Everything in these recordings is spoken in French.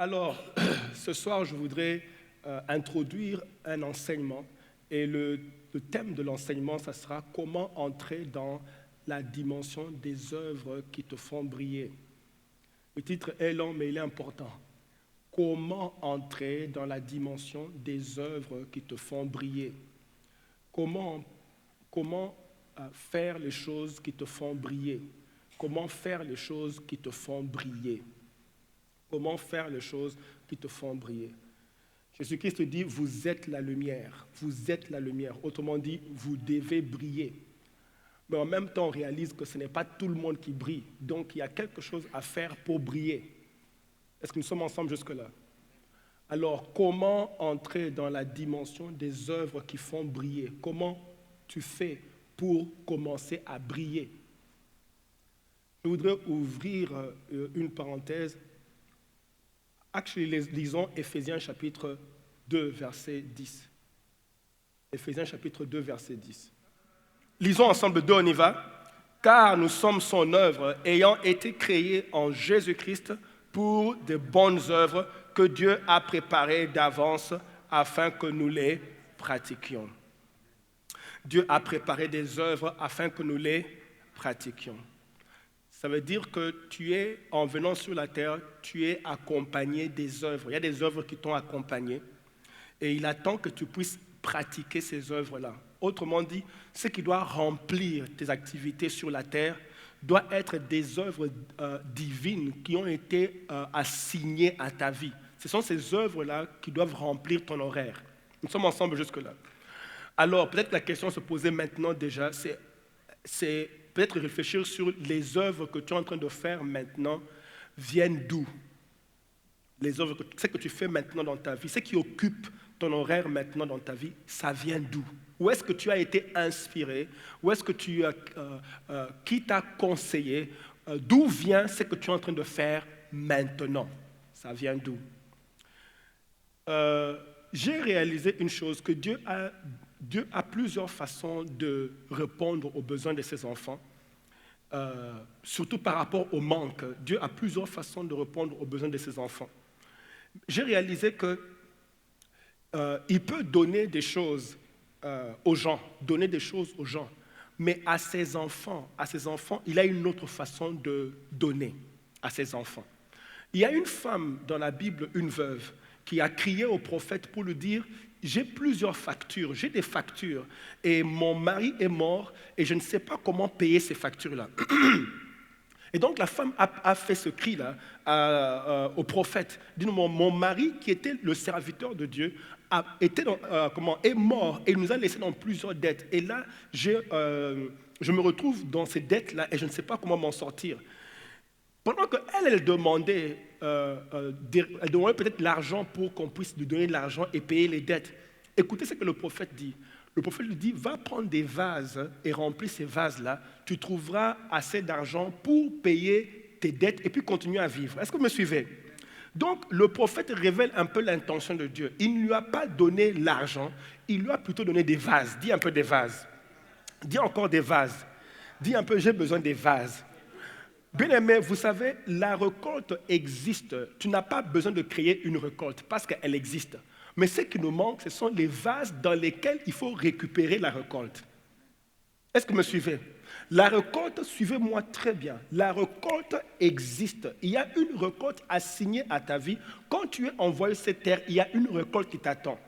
Alors, ce soir, je voudrais introduire un enseignement et le thème de l'enseignement, ça sera comment entrer dans la dimension des œuvres qui te font briller. Le titre est long, mais il est important. Comment entrer dans la dimension des œuvres qui te font briller? Comment faire les choses qui te font briller? Comment faire les choses qui te font briller? Comment faire les choses qui te font briller? Jésus-Christ dit, vous êtes la lumière. Vous êtes la lumière. Autrement dit, vous devez briller. Mais en même temps, on réalise que ce n'est pas tout le monde qui brille. Donc, il y a quelque chose à faire pour briller. Est-ce que nous sommes ensemble jusque-là? Alors, comment entrer dans la dimension des œuvres qui font briller? Comment tu fais pour commencer à briller? Je voudrais ouvrir une parenthèse. Lisons Éphésiens chapitre 2, verset 10. Éphésiens chapitre 2, verset 10. Lisons ensemble 2, on y va. Car nous sommes son œuvre, ayant été créés en Jésus-Christ pour de bonnes œuvres que Dieu a préparées d'avance afin que nous les pratiquions. Dieu a préparé des œuvres afin que nous les pratiquions. Ça veut dire que en venant sur la terre, tu es accompagné des œuvres. Il y a des œuvres qui t'ont accompagné et il attend que tu puisses pratiquer ces œuvres-là. Autrement dit, ce qui doit remplir tes activités sur la terre doit être des œuvres divines qui ont été assignées à ta vie. Ce sont ces œuvres-là qui doivent remplir ton horaire. Nous sommes ensemble jusque-là. Alors, peut-être la question à se poser maintenant déjà, c'est peut-être réfléchir sur les œuvres que tu es en train de faire maintenant viennent d'où? Les œuvres, ce que tu fais maintenant dans ta vie, ce qui occupe ton horaire maintenant dans ta vie, ça vient d'où? Où est-ce que tu as été inspiré? Où est-ce que qui t'a conseillé? D'où vient ce que tu es en train de faire maintenant? Ça vient d'où? J'ai réalisé une chose, que Dieu a plusieurs façons de répondre aux besoins de ses enfants, surtout par rapport au manque. Dieu a plusieurs façons de répondre aux besoins de ses enfants. J'ai réalisé qu'il peut donner des choses aux gens, mais à ses enfants, il a une autre façon de donner à ses enfants. Il y a une femme dans la Bible, une veuve, qui a crié au prophète pour lui dire « J'ai plusieurs factures, j'ai des factures et mon mari est mort et je ne sais pas comment payer ces factures-là. » Et donc la femme a fait ce cri-là au prophète. Dis-nous, mon mari qui était le serviteur de Dieu est mort et il nous a laissé dans plusieurs dettes. Et là, je me retrouve dans ces dettes-là et je ne sais pas comment m'en sortir. Pendant qu'elle demandait peut-être l'argent pour qu'on puisse lui donner de l'argent et payer les dettes. Écoutez ce que le prophète dit. Le prophète lui dit, va prendre des vases et remplis ces vases-là. Tu trouveras assez d'argent pour payer tes dettes et puis continuer à vivre. Est-ce que vous me suivez? Donc, le prophète révèle un peu l'intention de Dieu. Il ne lui a pas donné l'argent, il lui a plutôt donné des vases. Dis un peu des vases. Dis encore des vases. Dis un peu, j'ai besoin des vases. Bien-aimé, vous savez, la récolte existe. Tu n'as pas besoin de créer une récolte parce qu'elle existe. Mais ce qui nous manque, ce sont les vases dans lesquels il faut récupérer la récolte. Est-ce que vous me suivez? La récolte, suivez-moi très bien, la récolte existe. Il y a une récolte assignée à ta vie. Quand tu es envoyé sur cette terre, il y a une récolte qui t'attend.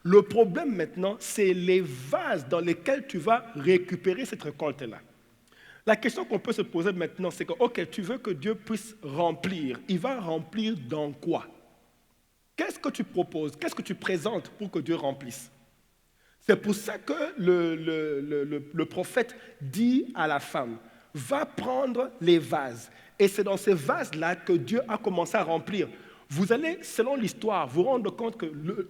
Le problème maintenant, c'est les vases dans lesquels tu vas récupérer cette récolte-là. La question qu'on peut se poser maintenant, c'est que, ok, tu veux que Dieu puisse remplir. Il va remplir dans quoi? Qu'est-ce que tu proposes? Qu'est-ce que tu présentes pour que Dieu remplisse? C'est pour ça que le prophète dit à la femme, va prendre les vases. Et c'est dans ces vases-là que Dieu a commencé à remplir. Vous allez, selon l'histoire, vous rendre compte que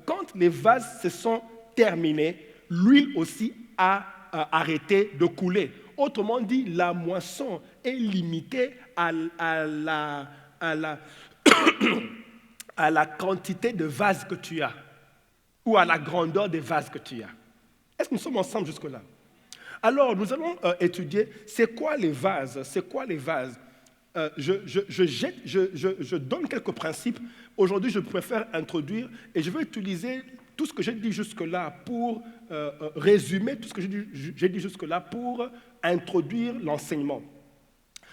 quand les vases se sont terminés, l'huile aussi a arrêté de couler. Autrement dit, la moisson est limitée à la quantité de vases que tu as ou à la grandeur des vases que tu as. Est-ce que nous sommes ensemble jusque-là? Alors, nous allons étudier c'est quoi les vases. je donne quelques principes. Aujourd'hui, je préfère introduire et je vais utiliser tout ce que j'ai dit jusque-là pour résumer tout ce que j'ai dit jusque-là pour introduire l'enseignement.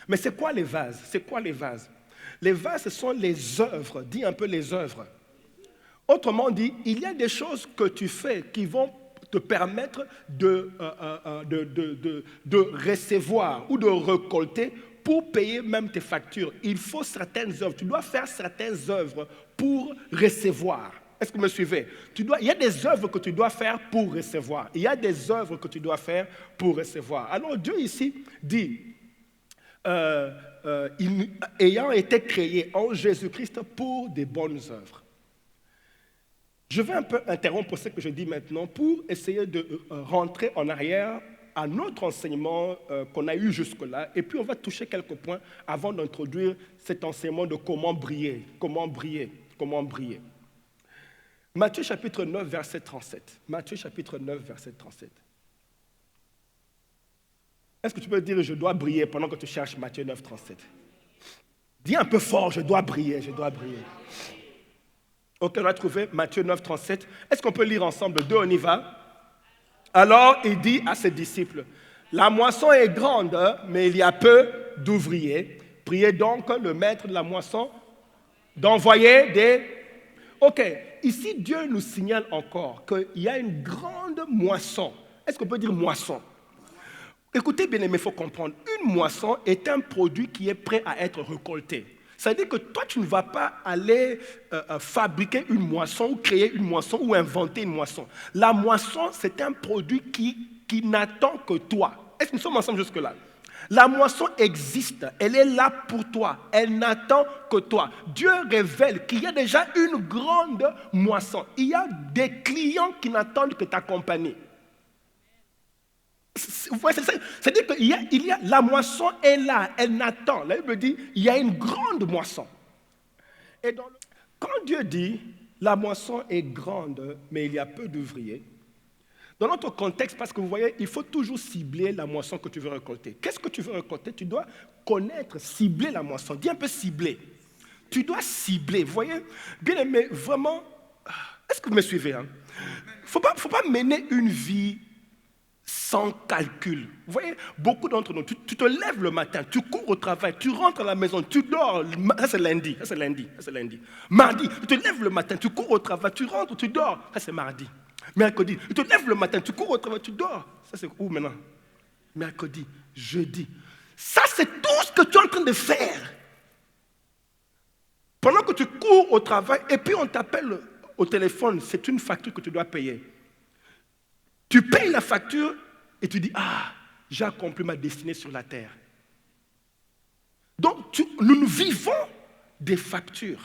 Mais c'est quoi les vases? C'est quoi les vases? Les vases, ce sont les œuvres. Dis un peu les œuvres. Autrement dit, il y a des choses que tu fais qui vont te permettre de recevoir ou de récolter pour payer même tes factures. Il faut certaines œuvres. Tu dois faire certaines œuvres pour recevoir. Est-ce que vous me suivez? Il y a des œuvres que tu dois faire pour recevoir. Il y a des œuvres que tu dois faire pour recevoir. Alors Dieu ici dit, ayant été créé en Jésus-Christ pour des bonnes œuvres. Je vais un peu interrompre ce que je dis maintenant pour essayer de rentrer en arrière à notre enseignement qu'on a eu jusque-là, et puis on va toucher quelques points avant d'introduire cet enseignement de comment briller, comment briller, comment briller. Matthieu chapitre 9, verset 37. Matthieu chapitre 9, verset 37. Est-ce que tu peux dire « je dois briller » pendant que tu cherches Matthieu 9, 37? Dis un peu fort « je dois briller, je dois briller ». Ok, on a trouvé Matthieu 9, 37. Est-ce qu'on peut lire ensemble? Deux, on y va. Alors, il dit à ses disciples, « La moisson est grande, mais il y a peu d'ouvriers. Priez donc le maître de la moisson d'envoyer des... » Ok, ici, Dieu nous signale encore qu'il y a une grande moisson. Est-ce qu'on peut dire moisson? Écoutez bien, mais il faut comprendre. Une moisson est un produit qui est prêt à être récolté. C'est-à-dire que toi, tu ne vas pas aller fabriquer une moisson ou créer une moisson ou inventer une moisson. La moisson, c'est un produit qui n'attend que toi. Est-ce que nous sommes ensemble jusque-là? La moisson existe, elle est là pour toi, elle n'attend que toi. Dieu révèle qu'il y a déjà une grande moisson. Il y a des clients qui n'attendent que ta compagnie. C'est-à-dire que la moisson est là, elle n'attend. La Bible dit, il y a une grande moisson. Et quand Dieu dit, la moisson est grande, mais il y a peu d'ouvriers, dans notre contexte, parce que vous voyez, il faut toujours cibler la moisson que tu veux récolter. Qu'est-ce que tu veux récolter? Tu dois connaître, cibler la moisson. Dis un peu cibler. Tu dois cibler. Vous voyez, bien aimé, vraiment, est-ce que vous me suivez? Il ne faut pas mener une vie sans calcul. Vous voyez, beaucoup d'entre nous, tu te lèves le matin, tu cours au travail, tu rentres à la maison, tu dors. Ça c'est lundi, ça c'est lundi, ça c'est lundi. Mardi, tu te lèves le matin, tu cours au travail, tu rentres, tu dors. Ça c'est mardi. Mercredi, tu te lèves le matin, tu cours au travail, tu dors. Ça c'est où maintenant? Mercredi, jeudi. Ça c'est tout ce que tu es en train de faire. Pendant que tu cours au travail et puis on t'appelle au téléphone, c'est une facture que tu dois payer. Tu payes la facture et tu dis, ah, j'ai accompli ma destinée sur la terre. Donc, nous vivons des factures.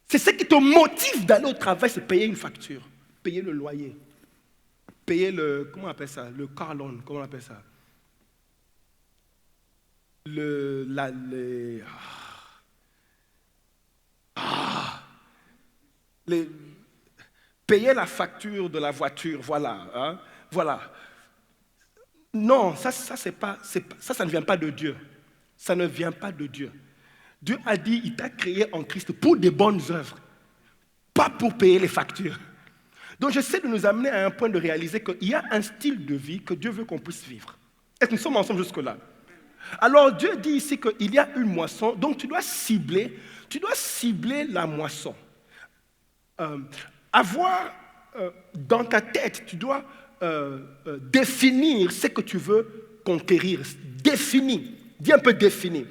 C'est ce qui te motive d'aller au travail, c'est payer une facture, payer le loyer, payer comment on appelle ça, le car loan, comment on appelle ça, payer la facture de la voiture, voilà. Hein, voilà. Non, ça ne vient pas de Dieu. Ça ne vient pas de Dieu. Dieu a dit, il t'a créé en Christ pour des bonnes œuvres, pas pour payer les factures. Donc j'essaie de nous amener à un point de réaliser qu'il y a un style de vie que Dieu veut qu'on puisse vivre. Est-ce que nous sommes ensemble jusque-là? Alors Dieu dit ici qu'il y a une moisson, donc tu dois cibler la moisson. Avoir dans ta tête, tu dois définir ce que tu veux conquérir. Définir. Dis un peu définir.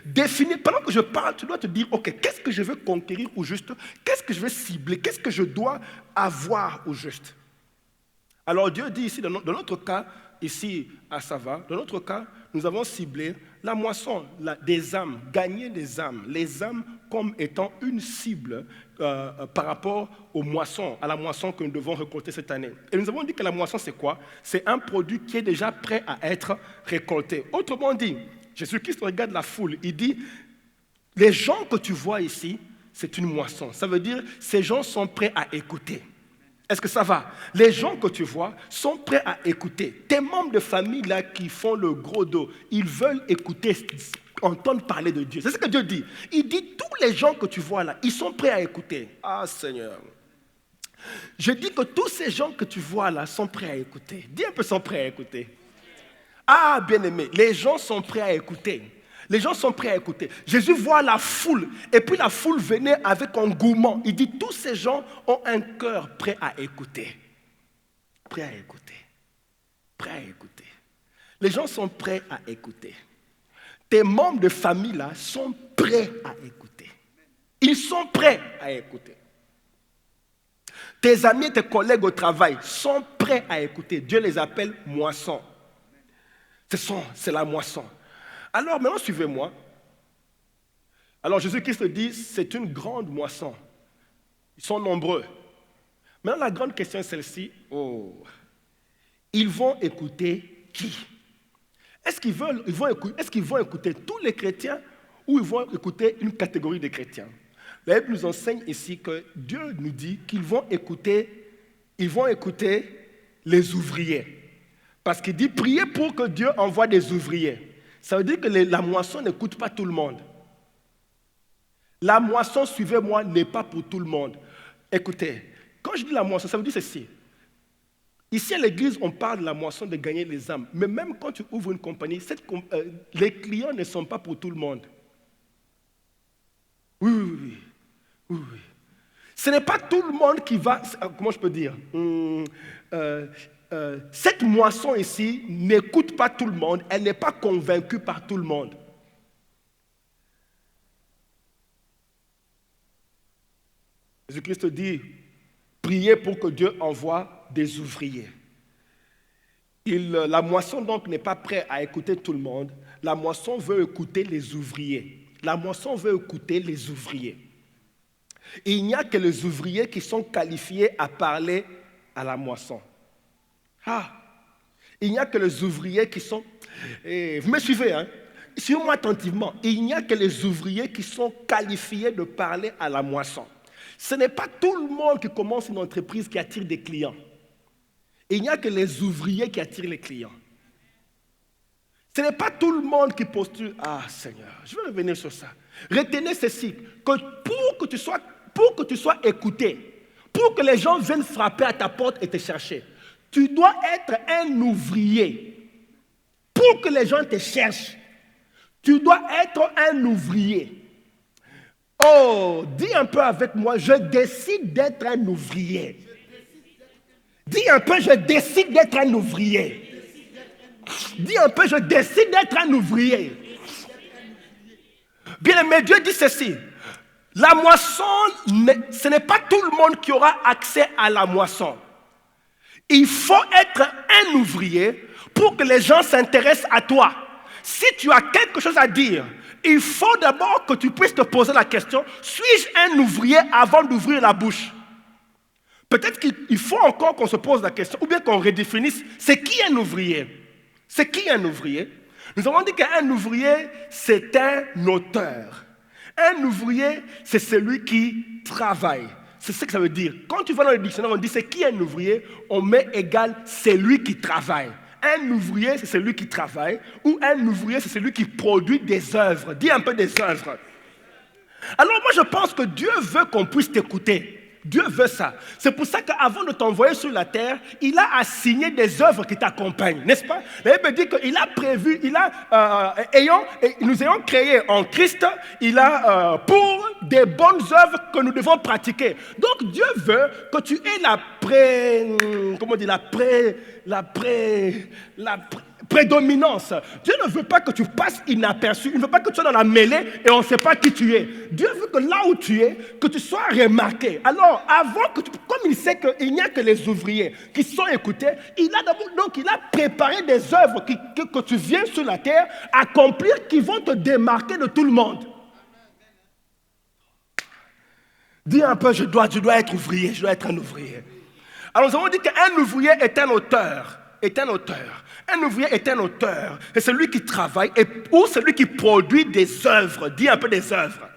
Définir. Pendant que je parle, tu dois te dire, ok, qu'est-ce que je veux conquérir au juste? Qu'est-ce que je veux cibler? Qu'est-ce que je dois avoir au juste? Alors Dieu dit ici, dans notre cas, ici à Sava, dans notre cas, nous avons ciblé la moisson des âmes, gagner les âmes comme étant une cible par rapport aux moissons, à la moisson que nous devons récolter cette année. Et nous avons dit que la moisson, c'est quoi? C'est un produit qui est déjà prêt à être récolté. Autrement dit, Jésus-Christ regarde la foule, il dit, les gens que tu vois ici, c'est une moisson. Ça veut dire, ces gens sont prêts à écouter. Est-ce que ça va? Les gens que tu vois sont prêts à écouter. Tes membres de famille là qui font le gros dos, ils veulent écouter entendre parler de Dieu. C'est ce que Dieu dit. Il dit, tous les gens que tu vois là, ils sont prêts à écouter. Ah Seigneur. Je dis que tous ces gens que tu vois là sont prêts à écouter. Dis un peu, sont prêts à écouter. Ah, bien-aimé, les gens sont prêts à écouter. Les gens sont prêts à écouter. Jésus voit la foule, et puis la foule venait avec engouement. Il dit, tous ces gens ont un cœur prêt à écouter. Prêt à écouter. Prêt à écouter. Les gens sont prêts à écouter. Tes membres de famille là sont prêts à écouter. Ils sont prêts à écouter. Tes amis, tes collègues au travail sont prêts à écouter. Dieu les appelle moissons. C'est la moisson. Alors maintenant, suivez-moi. Alors Jésus-Christ dit, c'est une grande moisson. Ils sont nombreux. Maintenant, la grande question est celle-ci. Oh, ils vont écouter qui? Est-ce qu'ils vont écouter tous les chrétiens ou ils vont écouter une catégorie de chrétiens? La Bible nous enseigne ici que Dieu nous dit qu'ils vont écouter les ouvriers. Parce qu'il dit, priez pour que Dieu envoie des ouvriers. Ça veut dire que la moisson n'écoute pas tout le monde. La moisson, suivez-moi, n'est pas pour tout le monde. Écoutez, quand je dis la moisson, ça veut dire ceci. Ici à l'église, on parle de la moisson de gagner les âmes. Mais même quand tu ouvres une compagnie, les clients ne sont pas pour tout le monde. Oui. Ce n'est pas tout le monde qui va... Comment je peux dire cette moisson ici n'écoute pas tout le monde, elle n'est pas convaincue par tout le monde. Jésus-Christ dit, priez pour que Dieu envoie des ouvriers. La moisson donc n'est pas prête à écouter tout le monde, la moisson veut écouter les ouvriers. La moisson veut écouter les ouvriers. Et il n'y a que les ouvriers qui sont qualifiés à parler à la moisson. Il n'y a que les ouvriers qui sont... vous me suivez, hein? Suivez-moi attentivement. Il n'y a que les ouvriers qui sont qualifiés de parler à la moisson. Ce n'est pas tout le monde qui commence une entreprise qui attire des clients. Il n'y a que les ouvriers qui attirent les clients. Ce n'est pas tout le monde qui postule. Ah Seigneur, je vais revenir sur ça. Retenez ceci, que pour que tu sois écouté, pour que les gens viennent frapper à ta porte et te chercher, tu dois être un ouvrier. Pour que les gens te cherchent, tu dois être un ouvrier. Oh, dis un peu avec moi, je décide d'être un ouvrier. Dis un peu, je décide d'être un ouvrier. Dis un peu, je décide d'être un ouvrier. Bien aimé, Dieu dit ceci. La moisson, ce n'est pas tout le monde qui aura accès à la moisson. Il faut être un ouvrier pour que les gens s'intéressent à toi. Si tu as quelque chose à dire, il faut d'abord que tu puisses te poser la question, suis-je un ouvrier avant d'ouvrir la bouche? Peut-être qu'il faut encore qu'on se pose la question, ou bien qu'on redéfinisse, c'est qui un ouvrier? C'est qui un ouvrier? Nous avons dit qu'un ouvrier, c'est un auteur. Un ouvrier, c'est celui qui travaille. C'est ce que ça veut dire. Quand tu vas dans le dictionnaire, on dit c'est qui un ouvrier? On met égal celui qui travaille. Un ouvrier, c'est celui qui travaille. Ou un ouvrier, c'est celui qui produit des œuvres. Dis un peu des œuvres. Alors moi, je pense que Dieu veut qu'on puisse t'écouter. Dieu veut ça. C'est pour ça qu'avant de t'envoyer sur la terre, il a assigné des œuvres qui t'accompagnent, n'est-ce pas? La Bible dit qu'il a prévu, nous ayons créé en Christ, il a pour des bonnes œuvres que nous devons pratiquer. Donc Dieu veut que tu aies la prédominance. Dieu ne veut pas que tu passes inaperçu. Il ne veut pas que tu sois dans la mêlée et on ne sait pas qui tu es. Dieu veut que là où tu es, que tu sois remarqué. Alors, comme il sait qu'il n'y a que les ouvriers qui sont écoutés, il a préparé des œuvres que tu viens sur la terre accomplir qui vont te démarquer de tout le monde. Dis un peu, je dois être ouvrier, je dois être un ouvrier. Alors, nous avons dit qu'un ouvrier est un auteur. Un ouvrier est un auteur. C'est celui qui travaille ou celui qui produit des œuvres. Dis un peu des œuvres.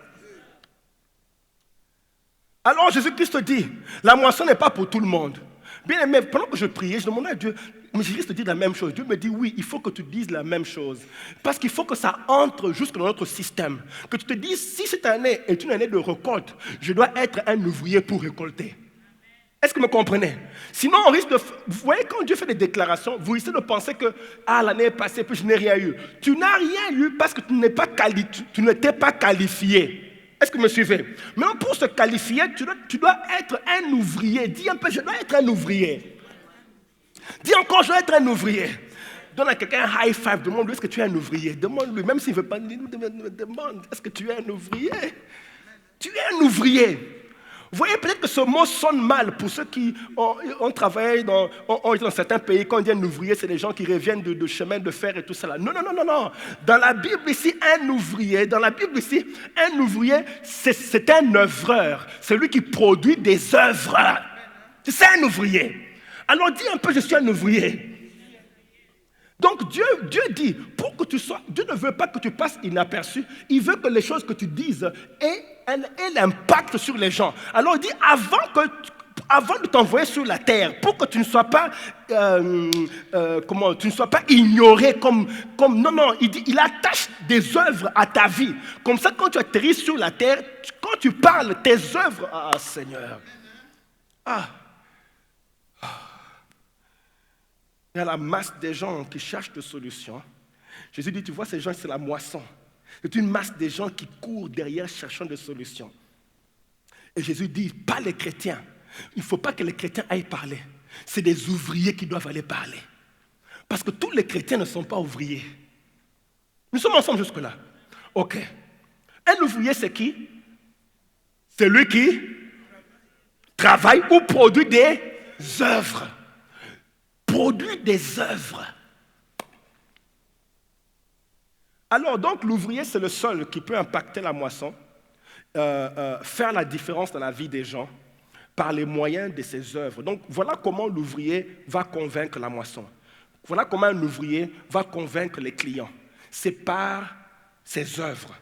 Alors Jésus-Christ dit, la moisson n'est pas pour tout le monde. Bien aimé, pendant que je priais, je demandais à Dieu, mais je risque de dire la même chose. Dieu me dit, oui, il faut que tu dises la même chose. Parce qu'il faut que ça entre jusque dans notre système. Que tu te dises, si cette année est une année de récolte, je dois être un ouvrier pour récolter. Est-ce que vous me comprenez? Sinon, on risque de... Vous voyez, quand Dieu fait des déclarations, vous risquez de penser que l'année est passée, puis je n'ai rien eu. Tu n'as rien eu parce que tu n'étais pas qualifié. Est-ce que vous me suivez? Maintenant, pour se qualifier, tu dois être un ouvrier. Dis un peu, je dois être un ouvrier. Dis encore, je dois être un ouvrier. Donne à quelqu'un un high five, demande-lui, est-ce que tu es un ouvrier? Demande-lui, même s'il ne veut pas, demande, est-ce que tu es un ouvrier? Tu es un ouvrier. Vous voyez, peut-être que ce mot sonne mal pour ceux qui ont travaillé dans certains pays. Quand on dit un ouvrier, c'est les gens qui reviennent de chemin de fer et tout ça. Non. Dans la Bible ici, un ouvrier, c'est un œuvreur. C'est lui qui produit des œuvres. C'est un ouvrier. Alors dis un peu, je suis un ouvrier. Donc Dieu dit, pour que tu sois, Dieu ne veut pas que tu passes inaperçu, il veut que les choses que tu dises aient l'impact sur les gens. Alors il dit, avant de t'envoyer sur la terre, pour que tu ne sois pas, tu ne sois pas ignoré comme non, il dit, il attache des œuvres à ta vie. Comme ça, quand tu atterris sur la terre, quand tu parles, tes œuvres, Seigneur, il y a la masse des gens qui cherchent des solutions. Jésus dit, tu vois, ces gens, c'est la moisson. C'est une masse de gens qui courent derrière cherchant des solutions. Et Jésus dit, pas les chrétiens. Il ne faut pas que les chrétiens aillent parler. C'est des ouvriers qui doivent aller parler. Parce que tous les chrétiens ne sont pas ouvriers. Nous sommes ensemble jusque-là. Ok. Un ouvrier, c'est qui? C'est lui qui travaille ou produit des œuvres. Produit des œuvres. Alors donc l'ouvrier c'est le seul qui peut impacter la moisson, faire la différence dans la vie des gens par les moyens de ses œuvres. Donc voilà comment l'ouvrier va convaincre la moisson. Voilà comment un ouvrier va convaincre les clients. C'est par ses œuvres.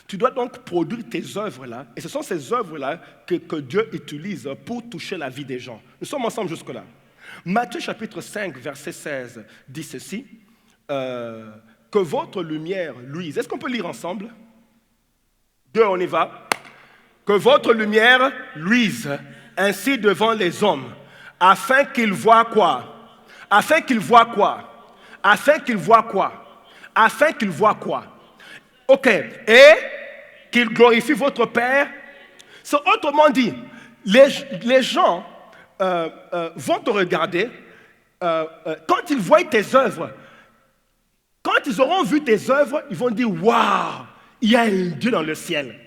Tu dois donc produire tes œuvres-là, et ce sont ces œuvres-là que Dieu utilise pour toucher la vie des gens. Nous sommes ensemble jusque-là. Matthieu chapitre 5, verset 16 dit ceci, que votre lumière luise. Est-ce qu'on peut lire ensemble? 2, on y va. Que votre lumière luise ainsi devant les hommes, afin qu'ils voient quoi? Afin qu'ils voient quoi? Afin qu'ils voient quoi? Afin qu'ils voient quoi? Ok. Et qu'ils glorifient votre Père. C'est autrement dit, les gens vont te regarder quand ils voient tes œuvres. Quand ils auront vu tes œuvres, ils vont dire « Waouh, il y a un Dieu dans le ciel ».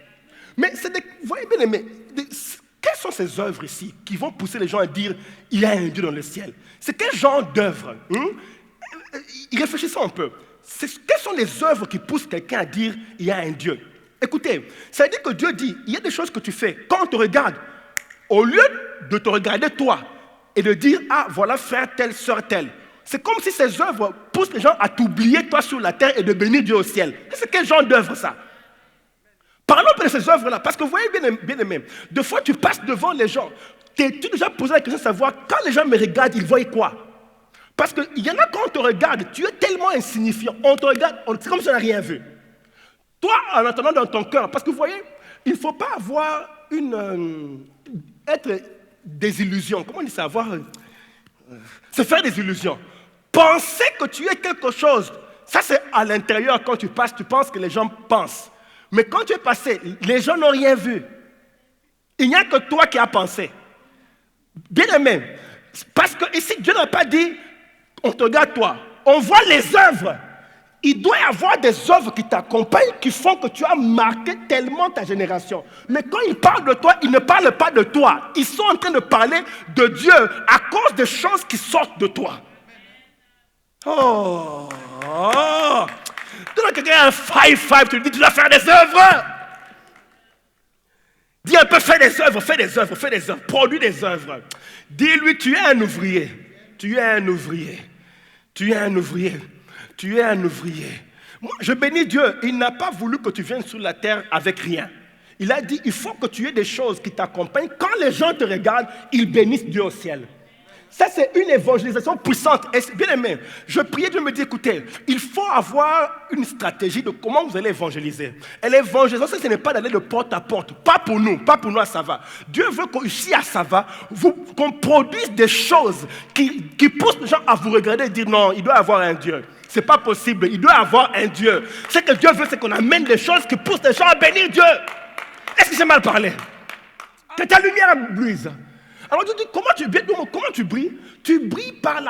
Mais vous voyez bien aimé, quelles sont ces œuvres ici qui vont pousser les gens à dire « Il y a un Dieu dans le ciel ». C'est quel genre d'œuvres? Réfléchissons un peu. Quelles sont les œuvres qui poussent quelqu'un à dire « Il y a un Dieu ». Écoutez, ça veut dire que Dieu dit « Il y a des choses que tu fais. Quand on te regarde, au lieu de te regarder toi et de dire « Ah, voilà frère tel, sœur tel », c'est comme si ces œuvres poussent les gens à t'oublier toi sur la terre et de bénir Dieu au ciel. C'est quel genre d'œuvre ça? Parlons de ces œuvres-là, parce que vous voyez bien aimé, des fois tu passes devant les gens, tu déjà posé la question de savoir, quand les gens me regardent, ils voient quoi? Parce qu'il y en a quand on te regarde, tu es tellement insignifiant, on te regarde, c'est comme si on n'a rien vu. Toi, en attendant dans ton cœur, parce que vous voyez, il ne faut pas avoir être des illusions. Comment on dit ça? Se faire des illusions. Penser que tu es quelque chose, ça c'est à l'intérieur quand tu passes, tu penses que les gens pensent. Mais quand tu es passé, les gens n'ont rien vu. Il n'y a que toi qui as pensé. Bien aimé, parce que ici Dieu n'a pas dit, on te regarde toi, on voit les œuvres. Il doit y avoir des œuvres qui t'accompagnent, qui font que tu as marqué tellement ta génération. Mais quand ils parlent de toi, ils ne parlent pas de toi. Ils sont en train de parler de Dieu à cause des choses qui sortent de toi. Oh! Donne à quelqu'un un high five, tu lui dis, tu dois faire des œuvres. Dis un peu, fais des œuvres, produis des œuvres. Dis-lui, tu es un ouvrier. Moi, je bénis Dieu. Il n'a pas voulu que tu viennes sur la terre avec rien. Il a dit, il faut que tu aies des choses qui t'accompagnent. Quand les gens te regardent, ils bénissent Dieu au ciel. Ça, c'est une évangélisation puissante. Et bien aimé, je priais, Dieu me dit, écoutez, il faut avoir une stratégie de comment vous allez évangéliser. Et l'évangélisation, ce n'est pas d'aller de porte à porte. Pas pour nous à Sava. Dieu veut qu'ici à Sava, qu'on produise des choses qui poussent les gens à vous regarder et dire non, il doit y avoir un Dieu. Ce n'est pas possible, il doit y avoir un Dieu. Ce que Dieu veut, c'est qu'on amène des choses qui poussent les gens à bénir Dieu. Est-ce que j'ai mal parlé? Que ta lumière brise. Alors tu dis, comment tu brilles? Tu brilles par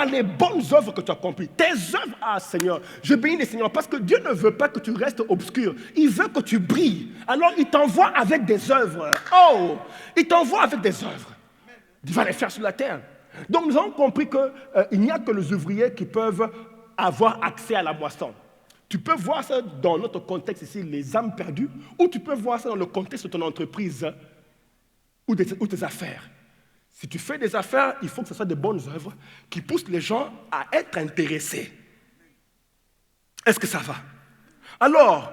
les bonnes œuvres que tu as accomplies. Tes œuvres, Seigneur, je bénis les Seigneurs parce que Dieu ne veut pas que tu restes obscur. Il veut que tu brilles. Alors il t'envoie avec des œuvres. Oh, il t'envoie avec des œuvres. Il va les faire sur la terre. Donc nous avons compris qu'il n'y a que les ouvriers qui peuvent avoir accès à la moisson. Tu peux voir ça dans notre contexte ici, les âmes perdues, ou tu peux voir ça dans le contexte de ton entreprise ou tes affaires. Si tu fais des affaires, il faut que ce soit des bonnes œuvres qui poussent les gens à être intéressés. Est-ce que ça va? Alors,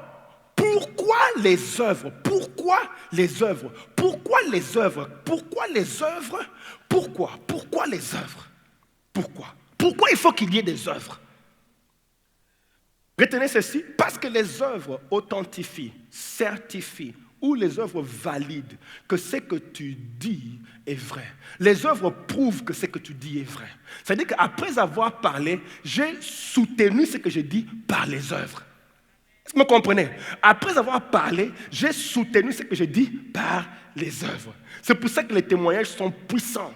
pourquoi les œuvres? Pourquoi les œuvres? Pourquoi les œuvres? Pourquoi les œuvres? Pourquoi les œuvres? Pourquoi il faut qu'il y ait des œuvres? Retenez ceci, parce que les œuvres authentifient, certifient, ou les œuvres valident que ce que tu dis est vrai. Les œuvres prouvent que ce que tu dis est vrai. C'est-à-dire qu'après avoir parlé, j'ai soutenu ce que j'ai dit par les œuvres. Est-ce que vous me comprenez? Après avoir parlé, j'ai soutenu ce que j'ai dit par les œuvres. C'est pour ça que les témoignages sont puissants.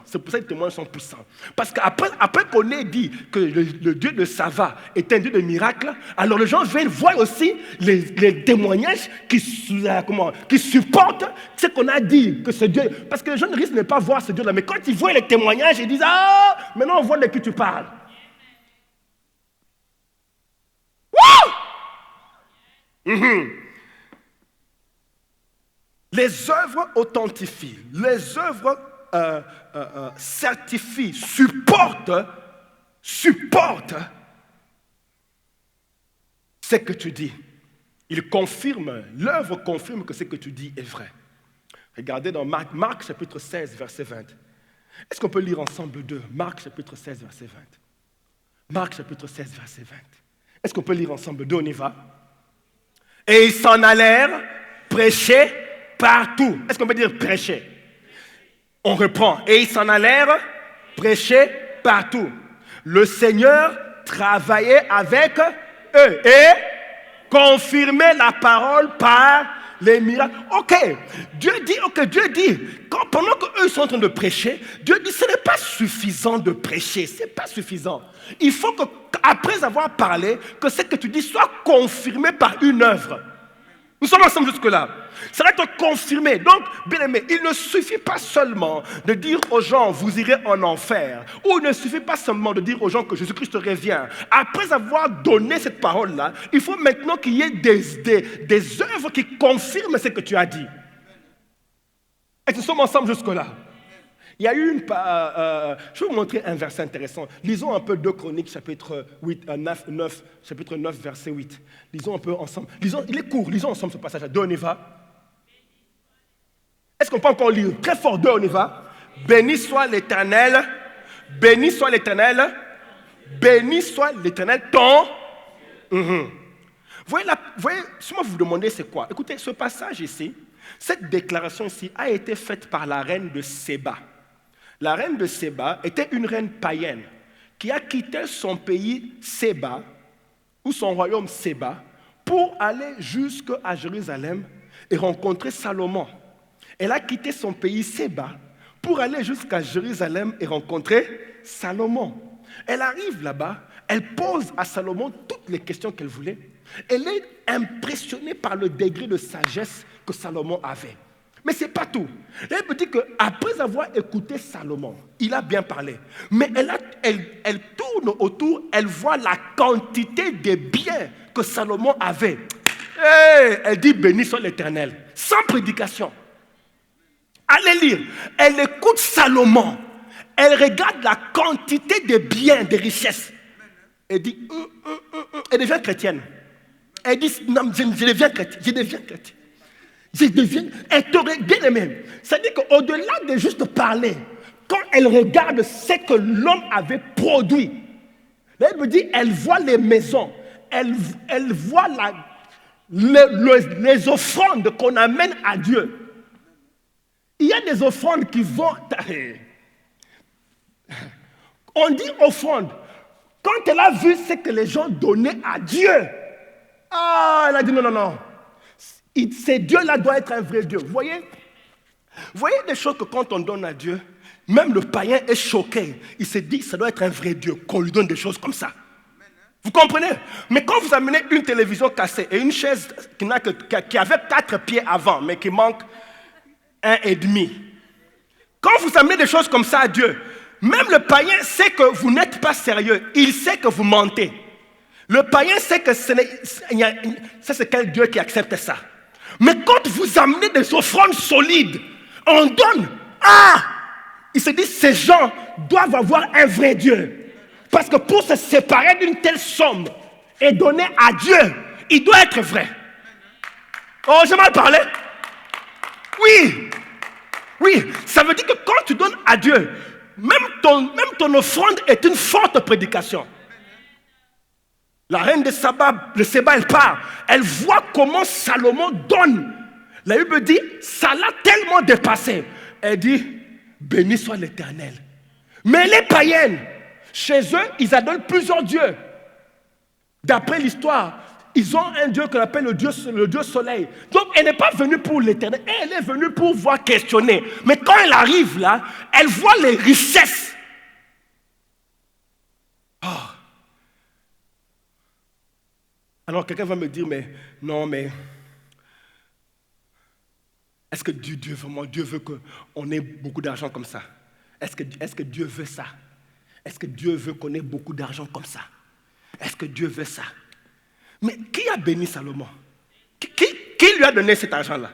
Parce qu'après qu'on ait dit que le Dieu de Sava est un Dieu de miracles, alors les gens viennent voir aussi les témoignages qui supportent ce qu'on a dit, que ce Dieu... Parce que les gens ne risquent de ne pas voir ce Dieu-là, mais quand ils voient les témoignages, ils disent « Ah, maintenant on voit de qui tu parles. » Les œuvres authentifient, les œuvres certifient, supportent ce que tu dis. L'œuvre confirme que ce que tu dis est vrai. Regardez dans Marc chapitre 16, verset 20. Est-ce qu'on peut lire ensemble deux? Marc chapitre 16, verset 20. Marc chapitre 16, verset 20. Est-ce qu'on peut lire ensemble deux? On y va. Et ils s'en allèrent prêcher partout. Est-ce qu'on peut dire prêcher? On reprend. Et ils s'en allèrent prêcher partout. Le Seigneur travaillait avec eux et confirmait la parole par les miracles. Dieu dit, pendant qu'eux sont en train de prêcher, Dieu dit, ce n'est pas suffisant de prêcher, ce n'est pas suffisant. Il faut qu'après avoir parlé, que ce que tu dis soit confirmé par une œuvre. Nous sommes ensemble jusque-là. Ça va être confirmé. Donc, bien aimé, il ne suffit pas seulement de dire aux gens, vous irez en enfer. Ou il ne suffit pas seulement de dire aux gens que Jésus-Christ revient. Après avoir donné cette parole-là, il faut maintenant qu'il y ait des œuvres qui confirment ce que tu as dit. Et nous sommes ensemble jusque-là. Il y a eu je vais vous montrer un verset intéressant. Lisons un peu 2 Chroniques, chapitre 9, verset 8. Lisons un peu ensemble. Il est court, lisons ensemble ce passage. 2, on y va. Est-ce qu'on peut encore lire? Très fort, 2, on y va. Béni soit l'Éternel, béni soit l'Éternel, béni soit l'Éternel, ton... Voyez, si moi vous vous demandez c'est quoi? Écoutez, ce passage ici, cette déclaration ici a été faite par la reine de Séba. La reine de Séba était une reine païenne qui a quitté son pays Séba, ou son royaume Séba, pour aller jusqu'à Jérusalem et rencontrer Salomon. Elle a quitté son pays Séba pour aller jusqu'à Jérusalem et rencontrer Salomon. Elle arrive là-bas, elle pose à Salomon toutes les questions qu'elle voulait. Elle est impressionnée par le degré de sagesse que Salomon avait. Mais ce n'est pas tout. Elle me dit qu'après avoir écouté Salomon, il a bien parlé. Mais elle tourne autour, elle voit la quantité de biens que Salomon avait. Elle dit béni soit l'Éternel, sans prédication. Allez lire. Elle écoute Salomon. Elle regarde la quantité de biens, de richesses. Elle dit, elle devient chrétienne. Elle dit, non, je deviens chrétienne. Elle te bien aimée. C'est-à-dire qu'au-delà de juste parler, quand elle regarde ce que l'homme avait produit, la Bible dit, elle voit les maisons, elle voit les offrandes qu'on amène à Dieu. Il y a des offrandes qui vont... On dit offrande. Quand elle a vu ce que les gens donnaient à Dieu, elle a dit non. Ce Dieu-là doit être un vrai Dieu. Vous voyez des choses que quand on donne à Dieu, même le païen est choqué. Il se dit que ça doit être un vrai Dieu, qu'on lui donne des choses comme ça. Vous comprenez? Mais quand vous amenez une télévision cassée et une chaise qui avait 4 pieds avant, mais qui manque 1,5, quand vous amenez des choses comme ça à Dieu, même le païen sait que vous n'êtes pas sérieux. Il sait que vous mentez. Le païen sait que ça c'est quel Dieu qui accepte ça. Mais quand vous amenez des offrandes solides, on donne. Il se dit, ces gens doivent avoir un vrai Dieu. Parce que pour se séparer d'une telle somme et donner à Dieu, il doit être vrai. Oh, j'ai mal parlé? Oui, ça veut dire que quand tu donnes à Dieu, même ton offrande est une forte prédication. La reine de Saba, elle part. Elle voit comment Salomon donne. La Bible dit, ça l'a tellement dépassé. Elle dit, béni soit l'Éternel. Mais les païennes, chez eux, ils adorent plusieurs dieux. D'après l'histoire, ils ont un Dieu qu'on appelle le Dieu soleil. Donc, elle n'est pas venue pour l'Éternel. Elle est venue pour voir questionner. Mais quand elle arrive là, elle voit les richesses. Alors, quelqu'un va me dire, mais est-ce que Dieu veut qu'on ait beaucoup d'argent comme ça? Est-ce que Dieu veut ça? Est-ce que Dieu veut qu'on ait beaucoup d'argent comme ça? Est-ce que Dieu veut ça? Mais qui a béni Salomon? Qui lui a donné cet argent-là?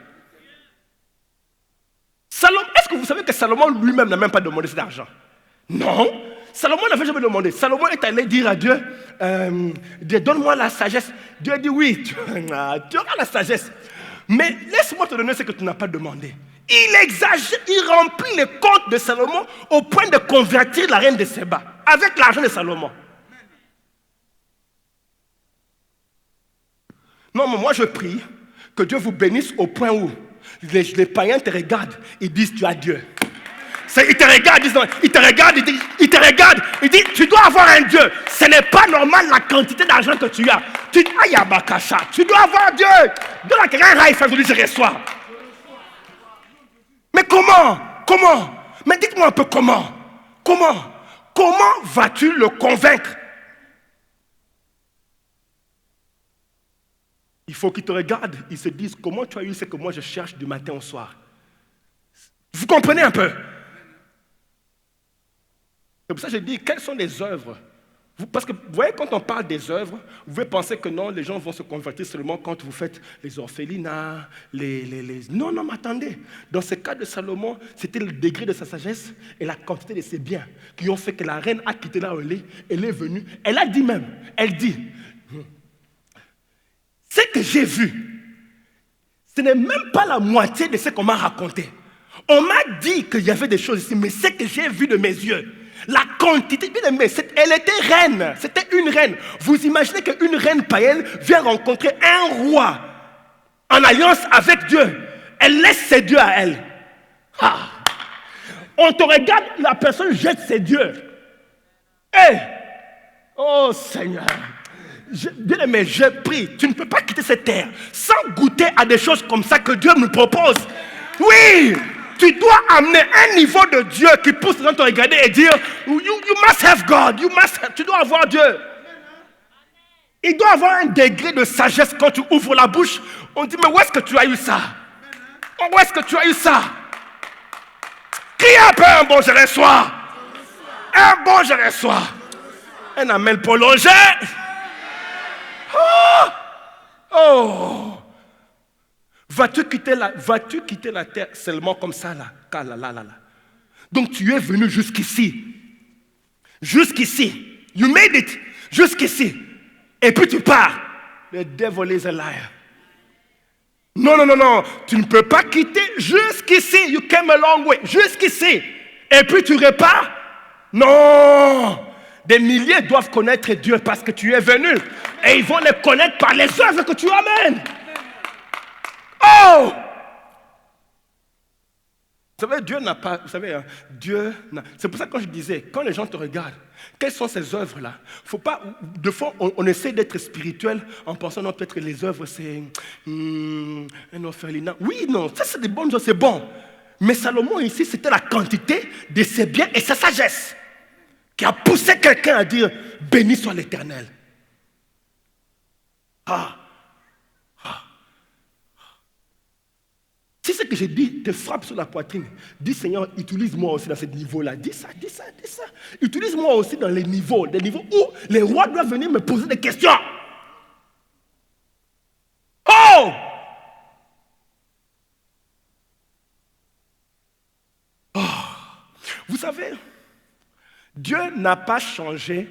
Est-ce que vous savez que Salomon lui-même n'a même pas demandé cet argent? Non. Salomon n'avait jamais demandé. Salomon est allé dire à Dieu, donne-moi la sagesse. Dieu a dit, oui, tu auras la sagesse. Mais laisse-moi te donner ce que tu n'as pas demandé. Il exagère, il remplit les comptes de Salomon au point de convertir la reine de Séba avec l'argent de Salomon. Non, mais moi je prie que Dieu vous bénisse au point où les païens te regardent, ils disent tu as Dieu. Il te regarde, il dit tu dois avoir un Dieu. Ce n'est pas normal la quantité d'argent que tu as. Tu dois avoir Dieu. Donne à quelqu'un un je lui dis je reçois. Mais comment? Mais dites-moi un peu comment vas-tu le convaincre? Il faut qu'il te regarde, ils se disent comment tu as eu ce que moi je cherche du matin au soir. Vous comprenez un peu? C'est pour ça que je dis, quelles sont les œuvres? Parce que vous voyez, quand on parle des œuvres, vous pouvez penser que non, les gens vont se convertir seulement quand vous faites les orphelinats, Non, mais attendez. Dans ce cas de Salomon, c'était le degré de sa sagesse et la quantité de ses biens qui ont fait que la reine a quitté là où elle est venue. Elle a dit même, ce que j'ai vu, ce n'est même pas la moitié de ce qu'on m'a raconté. On m'a dit qu'il y avait des choses ici, mais ce que j'ai vu de mes yeux, la quantité, bien aimé, elle était reine, c'était une reine. Vous imaginez qu'une reine païenne vient rencontrer un roi en alliance avec Dieu. Elle laisse ses dieux à elle. On te regarde, la personne jette ses dieux. Oh Seigneur, bien aimé, je prie, tu ne peux pas quitter cette terre sans goûter à des choses comme ça que Dieu nous propose. Oui! Tu dois amener un niveau de Dieu qui pousse les gens te regarder et dire you must have God, tu dois avoir Dieu. Il doit avoir un degré de sagesse quand tu ouvres la bouche. On dit mais où est-ce que tu as eu ça? Où est-ce que tu as eu ça? Crie un peu un bon je reçois. Un bon je reçois. Un amen prolongé. Oh! Vas-tu quitter la terre seulement comme ça là? Donc tu es venu jusqu'ici. Jusqu'ici. You made it. Jusqu'ici. Et puis tu pars. Le devil is a liar. Non, non, non, non. Tu ne peux pas quitter jusqu'ici. You came a long way. Jusqu'ici. Et puis tu repars? Non. Des milliers doivent connaître Dieu parce que tu es venu. Et ils vont les connaître par les œuvres que tu amènes. Oh! Vous savez, Dieu n'a pas... Vous savez, hein, Dieu n'a... C'est pour ça que quand je disais, quand les gens te regardent, quelles sont ces œuvres-là? Faut pas... De fois, on essaie d'être spirituel en pensant, non, peut-être que les œuvres, c'est... un orphelinat. Oui, non, ça c'est des bonnes choses, c'est bon. Mais Salomon ici, c'était la quantité de ses biens et sa sagesse qui a poussé quelqu'un à dire, béni soit l'Éternel. Ah! Si ce que j'ai dit te frappe sur la poitrine, dis Seigneur, utilise-moi aussi dans ce niveau-là. Dis ça, dis ça, dis ça. Utilise-moi aussi dans les niveaux où les rois doivent venir me poser des questions. Oh! Oh! Vous savez, Dieu n'a pas changé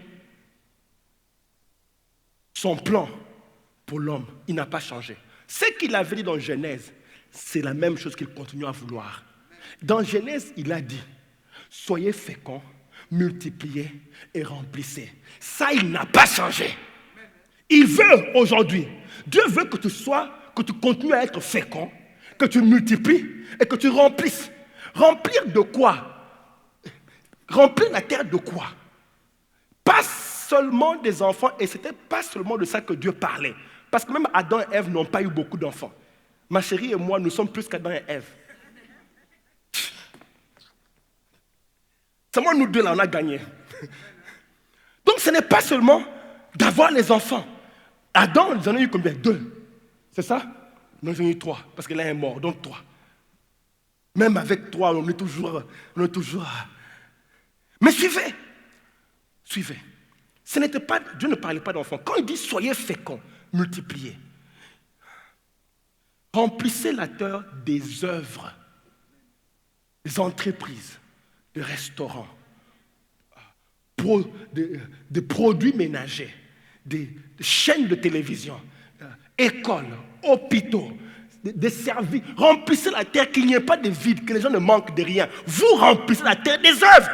son plan pour l'homme. Il n'a pas changé. Ce qu'il avait dit dans Genèse, c'est la même chose qu'il continue à vouloir. Dans Genèse, il a dit, soyez féconds, multipliez et remplissez. Ça, il n'a pas changé. Il veut aujourd'hui, Dieu veut que tu continues à être fécond, que tu multiplies et que tu remplisses. Remplir de quoi? Remplir la terre de quoi? Pas seulement des enfants, et ce n'était pas seulement de ça que Dieu parlait. Parce que même Adam et Ève n'ont pas eu beaucoup d'enfants. Ma chérie et moi, nous sommes plus qu'Adam et Ève. C'est moi, nous deux, là, on a gagné. Donc, ce n'est pas seulement d'avoir les enfants. Adam, ils en ont eu combien? 2. C'est ça? Non, ils en ont eu 3, parce que l'un est mort, donc 3. Même avec 3, on est toujours... Mais suivez. Suivez. Ce n'était pas... Dieu ne parlait pas d'enfants. Quand il dit « soyez féconds, multipliez », remplissez la terre des œuvres, des entreprises, des restaurants, des produits ménagers, des chaînes de télévision, écoles, hôpitaux, des services. Remplissez la terre, qu'il n'y ait pas de vide, que les gens ne manquent de rien. Vous remplissez la terre des œuvres.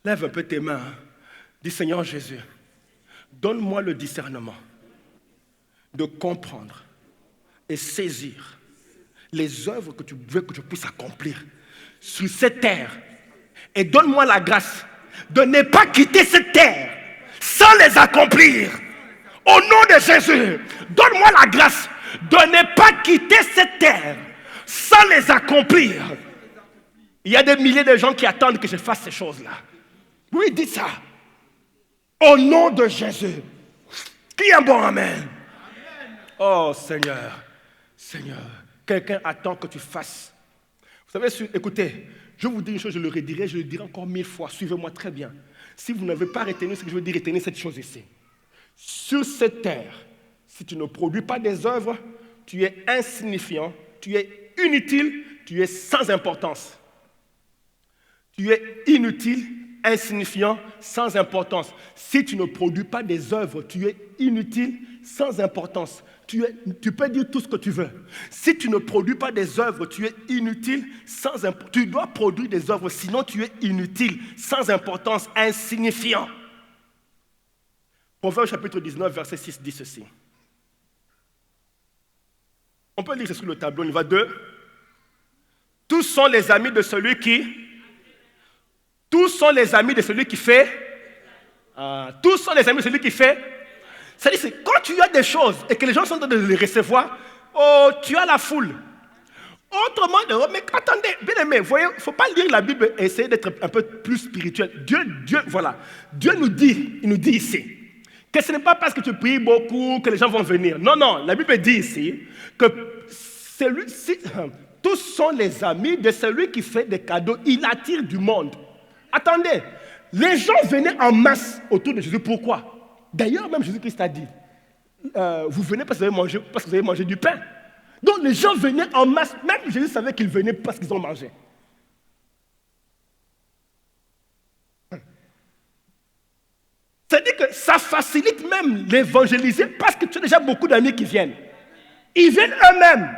Lève un peu tes mains. Dis Seigneur Jésus, donne-moi le discernement de comprendre et saisir les œuvres que tu veux que je puisse accomplir sur cette terre. Et donne-moi la grâce de ne pas quitter cette terre sans les accomplir. Au nom de Jésus, donne-moi la grâce de ne pas quitter cette terre sans les accomplir. Il y a des milliers de gens qui attendent que je fasse ces choses-là. Oui, dites ça. Au nom de Jésus. Qui est un bon amen? Oh Seigneur, Seigneur, quelqu'un attend que tu fasses. Vous savez, écoutez, je vous dis une chose, je le dirai encore 1000 fois. Suivez-moi très bien. Si vous n'avez pas retenu ce que je veux dire, retenez cette chose ici. Sur cette terre, si tu ne produis pas des œuvres, tu es insignifiant, tu es inutile, tu es sans importance. Tu es inutile, insignifiant, sans importance. Si tu ne produis pas des œuvres, tu es inutile, sans importance. Tu peux dire tout ce que tu veux. Si tu ne produis pas des œuvres, tu es inutile, sans importance. Tu dois produire des œuvres, sinon tu es inutile, sans importance, insignifiant. Proverbe chapitre 19, verset 6 dit ceci. On peut lire ça sur le tableau, on y va 2. Tous sont les amis de celui qui... Tous sont les amis de celui qui fait. Tous sont les amis de celui qui fait. C'est-à-dire que quand tu as des choses et que les gens sont en train de les recevoir, oh, tu as la foule. Autrement, mais attendez, bien aimé, voyez, il ne faut pas lire la Bible et essayer d'être un peu plus spirituel. Dieu nous dit, il nous dit ici, que ce n'est pas parce que tu pries beaucoup que les gens vont venir. Non, non, la Bible dit ici que tous sont les amis de celui qui fait des cadeaux. Il attire du monde. Attendez, les gens venaient en masse autour de Jésus. Pourquoi? D'ailleurs, même Jésus-Christ a dit, vous venez parce que vous avez mangé du pain. Donc les gens venaient en masse. Même Jésus savait qu'ils venaient parce qu'ils ont mangé. C'est-à-dire que ça facilite même l'évangéliser parce que tu as déjà beaucoup d'amis qui viennent. Ils viennent eux-mêmes.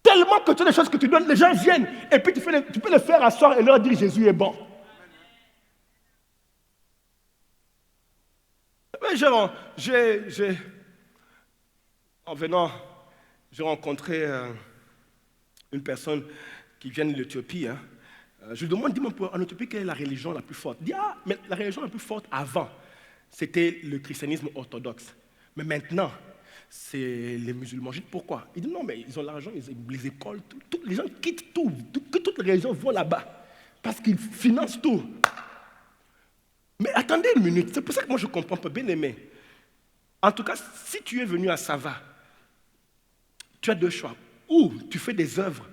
Tellement que tu as des choses que tu donnes, les gens viennent. Et puis tu peux les faire asseoir et leur dire Jésus est bon. En venant, j'ai rencontré une personne qui vient de l'Éthiopie. Hein. Je lui demande, dis-moi en Éthiopie, quelle est la religion la plus forte? Il dit, mais la religion la plus forte avant, c'était le christianisme orthodoxe. Mais maintenant, c'est les musulmans. Je dis, pourquoi? Il dit, non, mais ils ont l'argent, les écoles, les gens quittent tout, toutes les religions vont là-bas, parce qu'ils financent tout. Mais attendez une minute, c'est pour ça que moi je comprends pas, bien aimé. En tout cas, si tu es venu à Sava, tu as deux choix. Ou tu fais des œuvres,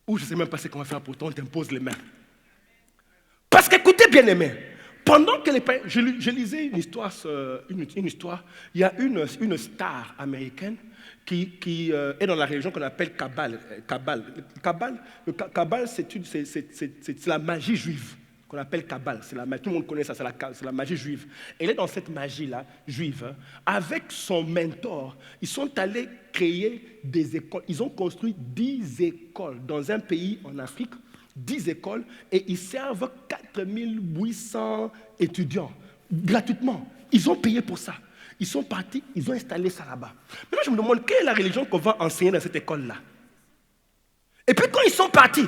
ou je ne sais même pas ce qu'on va faire pour toi, on t'impose les mains. Parce qu'écoutez, bien aimé, pendant que je lisais une histoire, il y a une star américaine qui est dans la région qu'on appelle Kabbale. Kabbale, c'est la magie juive qu'on appelle Kabbale. Tout le monde connaît ça, c'est la magie juive. Elle est dans cette magie-là, juive. Hein. Avec son mentor, ils sont allés créer des écoles. Ils ont construit 10 écoles dans un pays en Afrique, 10 écoles, et ils servent 4800 étudiants gratuitement. Ils ont payé pour ça. Ils sont partis, ils ont installé ça là-bas. Maintenant, je me demande, quelle est la religion qu'on va enseigner dans cette école-là? Et puis quand ils sont partis,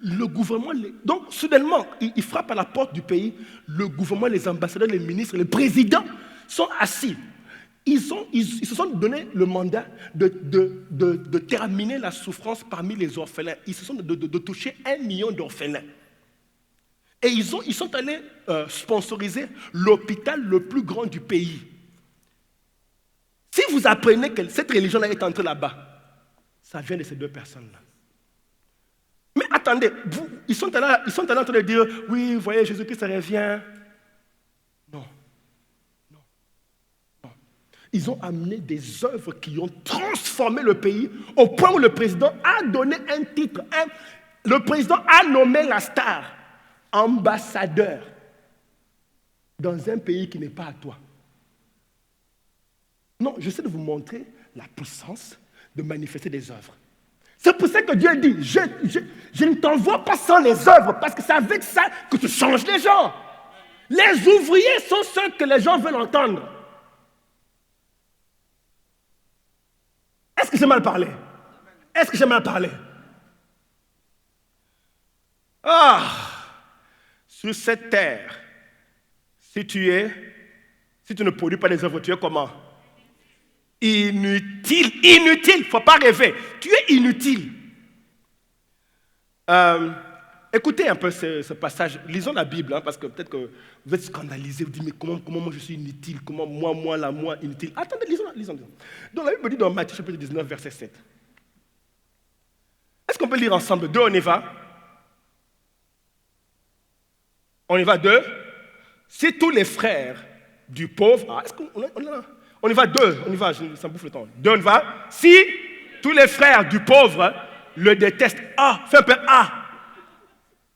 le gouvernement, donc soudainement, ils frappent à la porte du pays, le gouvernement, les ambassadeurs, les ministres, les présidents sont assis. Ils se sont donné le mandat de terminer la souffrance parmi les orphelins. Ils se sont de toucher 1 million d'orphelins. Et ils sont allés sponsoriser l'hôpital le plus grand du pays. Si vous apprenez que cette religion-là est entrée là-bas, ça vient de ces deux personnes-là. Mais attendez, ils sont allés en train de dire, oui, vous voyez, Jésus-Christ revient. Non. Ils ont amené des œuvres qui ont transformé le pays au point où le président a donné un titre. Le président a nommé la star ambassadeur dans un pays qui n'est pas à toi. Non, j'essaie de vous montrer la puissance de manifester des œuvres. C'est pour ça que Dieu dit, je ne t'envoie pas sans les œuvres, parce que c'est avec ça que tu changes les gens. Les ouvriers sont ceux que les gens veulent entendre. Est-ce que j'ai mal parlé? Est-ce que j'ai mal parlé? Sur cette terre, si tu ne produis pas des œuvres, tu es comment? Inutile, il ne faut pas rêver. Tu es inutile. Écoutez un peu ce passage, lisons la Bible, hein, parce que peut-être que vous êtes scandalisés, vous dites, mais comment moi je suis inutile, comment moi, inutile. Attendez, lisons. Donc la Bible dit dans Matthieu chapitre 19, verset 7. Est-ce qu'on peut lire ensemble? 2, on y va. On y va, 2. Si tous les frères du pauvre... est-ce qu'on est là? On y va, 2, on y va, ça me bouffe le temps. 2, on y va. Si tous les frères du pauvre le détestent, fais un peu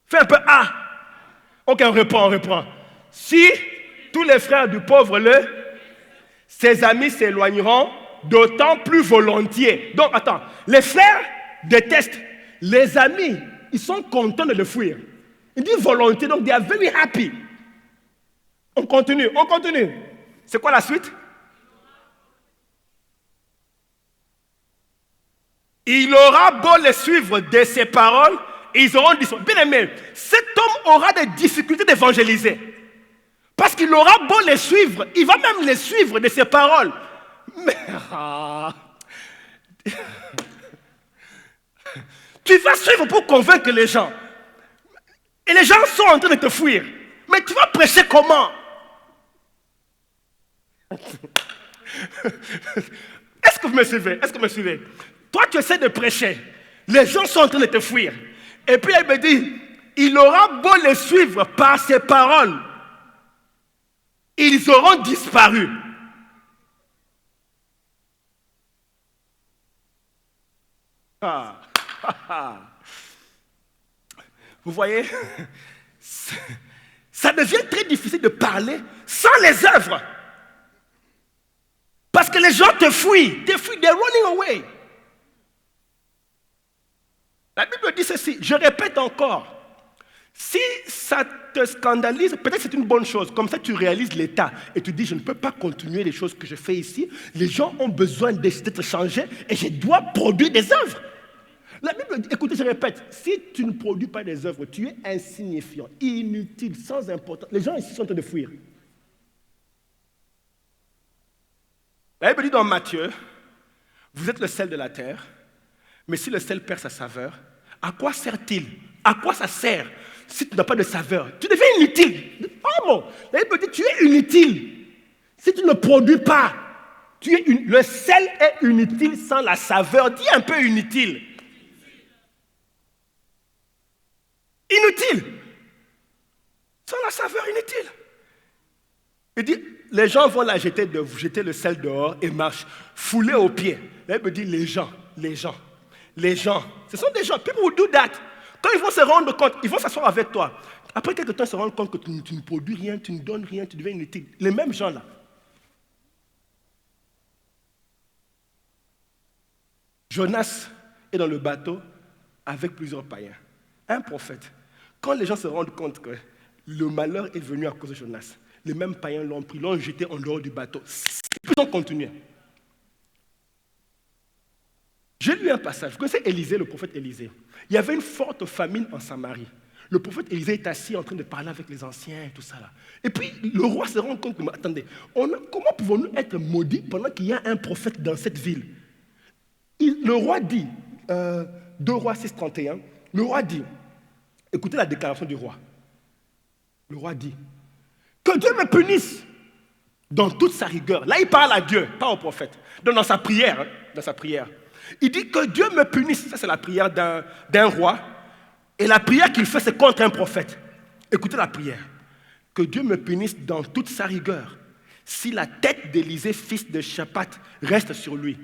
Fais un peu Ok, on reprend. Si tous les frères du pauvre ses amis s'éloigneront d'autant plus volontiers. Donc, attends, les frères détestent, les amis, ils sont contents de le fuir. Ils disent volontiers, donc they are very happy. On continue. C'est quoi la suite? Il aura beau les suivre de ses paroles, ils auront dit, bien aimé, cet homme aura des difficultés d'évangéliser. Parce qu'il aura beau les suivre, il va même les suivre de ses paroles. Mais, tu vas suivre pour convaincre les gens. Et les gens sont en train de te fuir. Mais tu vas prêcher comment? Est-ce que vous me suivez? Toi, tu essaies de prêcher. Les gens sont en train de te fuir. Et puis, elle me dit, il aura beau les suivre par ses paroles. Ils auront disparu. Vous voyez, ça devient très difficile de parler sans les œuvres. Parce que les gens te fuient, they're running away. La Bible dit ceci, je répète encore, si ça te scandalise, peut-être c'est une bonne chose, comme ça tu réalises l'état et tu dis je ne peux pas continuer les choses que je fais ici, les gens ont besoin d'être changés et je dois produire des œuvres. La Bible dit, écoutez, je répète, si tu ne produis pas des œuvres, tu es insignifiant, inutile, sans importance. Les gens ici sont en train de fuir. La Bible dit dans Matthieu, vous êtes le sel de la terre, mais si le sel perd sa saveur, à quoi sert-il? À quoi ça sert si tu n'as pas de saveur? Tu deviens inutile. Oh mon, la Bible dit, tu es inutile. Si tu ne produis pas, le sel est inutile sans la saveur. Dis un peu inutile. Inutile. Sans la saveur, inutile. Il dit, les gens vont la jeter le sel dehors et marchent, foulés aux pieds. La Bible dit, les gens. Ce sont des gens. People will do that. Quand ils vont se rendre compte, ils vont s'asseoir avec toi. Après quelques temps, ils se rendent compte que tu ne produis rien, tu ne donnes rien, tu deviens inutile. Les mêmes gens là. Jonas est dans le bateau avec plusieurs païens. Un prophète. Quand les gens se rendent compte que le malheur est venu à cause de Jonas, les mêmes païens l'ont pris, l'ont jeté en dehors du bateau. Ils ont continué. J'ai lu un passage. Vous connaissez Élisée, le prophète Élisée. Il y avait une forte famine en Samarie. Le prophète Élisée est assis en train de parler avec les anciens et tout ça là. Et puis le roi se rend compte que, attendez, comment pouvons-nous être maudits pendant qu'il y a un prophète dans cette ville? Le roi dit, 2 Rois 6:31, le roi dit, écoutez la déclaration du roi. Le roi dit, que Dieu me punisse dans toute sa rigueur. Là, il parle à Dieu, pas au prophète. Donc, dans sa prière, il dit que Dieu me punisse. Ça, c'est la prière d'un roi. Et la prière qu'il fait, c'est contre un prophète. Écoutez la prière. Que Dieu me punisse dans toute sa rigueur, si la tête d'Élisée, fils de Shaphat, reste sur lui.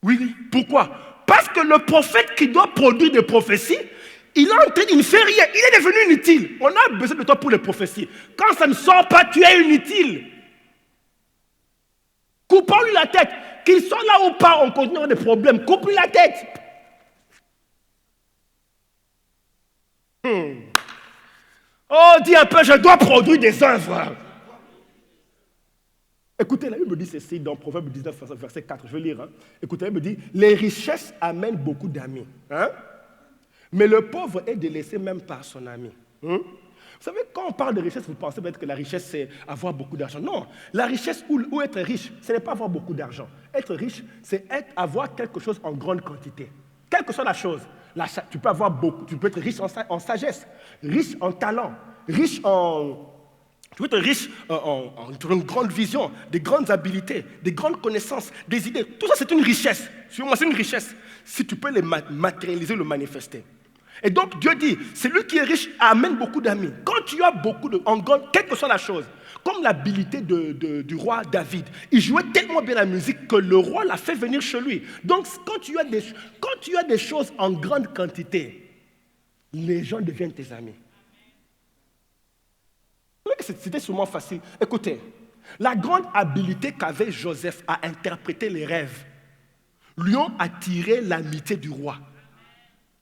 Oui. Pourquoi? Parce que le prophète qui doit produire des prophéties, il ne fait rien. Il est devenu inutile. On a besoin de toi pour les prophéties. Quand ça ne sort pas, tu es inutile. Coupons-lui la tête. Qu'il soit là ou pas, on continue à avoir des problèmes. Coupe-lui la tête. Oh, dis un peu, je dois produire des œuvres. Écoutez, la Bible dit ceci dans Proverbe 19, verset 4. Je vais lire. Écoutez, la Bible dit, les richesses amènent beaucoup d'amis. Mais le pauvre est délaissé même par son ami. Vous savez, quand on parle de richesse, vous pensez peut-être que la richesse, c'est avoir beaucoup d'argent. Non, la richesse ou être riche, ce n'est pas avoir beaucoup d'argent. Être riche, c'est avoir quelque chose en grande quantité. Quelle que soit la chose. Tu peux avoir beaucoup, tu peux être riche en sagesse, riche en talent, riche en... Tu peux être riche en une grande vision, des grandes habiletés, des grandes connaissances, des idées. Tout ça, c'est une richesse. Sur moi, c'est une richesse. Si tu peux les matérialiser, le manifester. Et donc, Dieu dit, celui qui est riche amène beaucoup d'amis. Quand tu as beaucoup quelle que soit la chose, comme l'habileté du roi David, il jouait tellement bien la musique que le roi l'a fait venir chez lui. Donc, quand tu as des choses en grande quantité, les gens deviennent tes amis. C'était sûrement facile. Écoutez, la grande habileté qu'avait Joseph à interpréter les rêves lui ont attiré l'amitié du roi.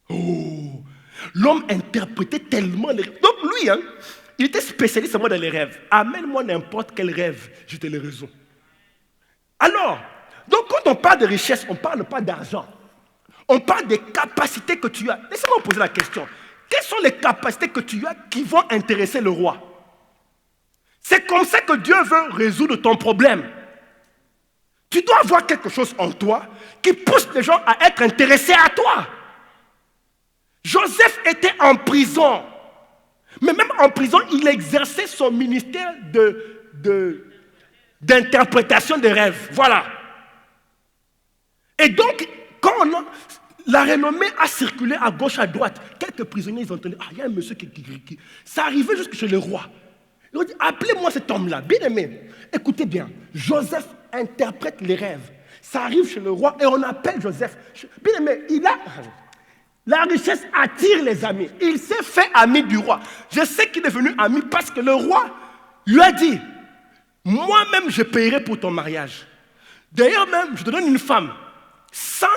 Oh, l'homme interprétait tellement les rêves. Donc lui, il était spécialiste dans les rêves. Amène-moi n'importe quel rêve, je te le résous. Alors, donc quand on parle de richesse, on ne parle pas d'argent. On parle des capacités que tu as. Laissez-moi poser la question. Quelles sont les capacités que tu as qui vont intéresser le roi? C'est comme ça que Dieu veut résoudre ton problème. Tu dois avoir quelque chose en toi qui pousse les gens à être intéressés à toi. Joseph était en prison. Mais même en prison, il exerçait son ministère d'interprétation des rêves. Voilà. Et donc, quand la renommée a circulé à gauche, à droite, quelques prisonniers, ils ont entendu, il y a un monsieur qui... Ça arrivait jusque chez le roi. Ils ont dit, appelez-moi cet homme-là, bien aimé. Écoutez bien, Joseph interprète les rêves. Ça arrive chez le roi et on appelle Joseph. Bien aimé, La richesse attire les amis. Il s'est fait ami du roi. Je sais qu'il est devenu ami parce que le roi lui a dit, moi-même je paierai pour ton mariage. D'ailleurs même, je te donne une femme. Sans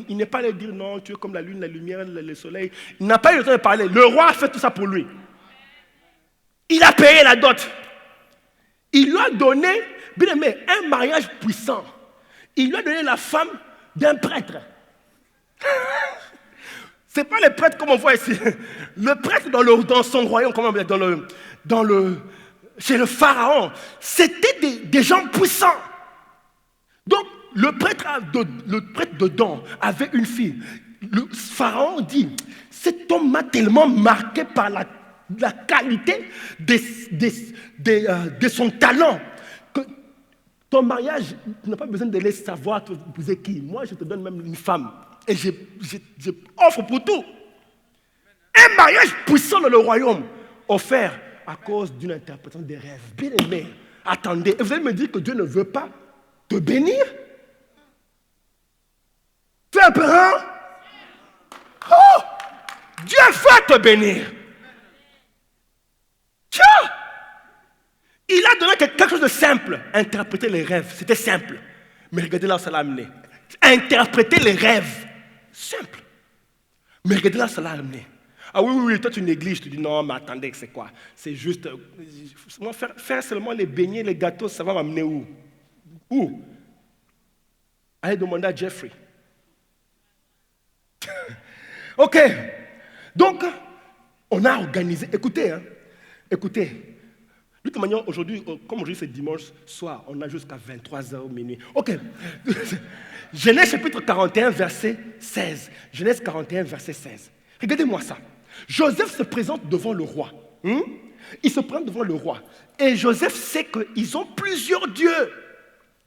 il n'est pas allé dire non, tu es comme la lune, la lumière, le soleil. Il n'a pas eu le temps de parler. Le roi a fait tout ça pour lui. Il a payé la dot. Il lui a donné, bien aimé, un mariage puissant. Il lui a donné la femme d'un prêtre. Ce n'est pas le prêtre comme on voit ici. Le prêtre dans son royaume, chez le pharaon, c'était des gens puissants. Donc, le prêtre dedans avait une fille. Le pharaon dit, cet homme m'a tellement marqué par la qualité de son talent que ton mariage, tu n'as pas besoin de laisser savoir tu épouser qui. Moi, je te donne même une femme. Et je offre pour tout. Un mariage puissant dans le royaume, offert à cause d'une interprétation des rêves. Bien aimé, attendez, vous allez me dire que Dieu ne veut pas te bénir? Tu es un peu, hein? Oh! Dieu veut te bénir. Tiens! Il a donné quelque chose de simple. Interpréter les rêves, c'était simple. Mais regardez là où ça l'a amené. Interpréter les rêves, simple. Mais regardez là où ça l'a amené. Ah oui, toi tu négliges, tu dis non, mais attendez, c'est quoi? C'est juste, moi faire seulement les beignets, les gâteaux, ça va m'amener où? Où? Allez demander à Jeffrey. Ok, donc on a organisé, écoutez, écoutez. De toute manière, aujourd'hui, comme aujourd'hui c'est dimanche soir, on a jusqu'à 23h minuit. Ok. Genèse chapitre 41, verset 16. Genèse 41, verset 16. Regardez-moi ça. Joseph se présente devant le roi. Il se présente devant le roi. Et Joseph sait qu'ils ont plusieurs dieux.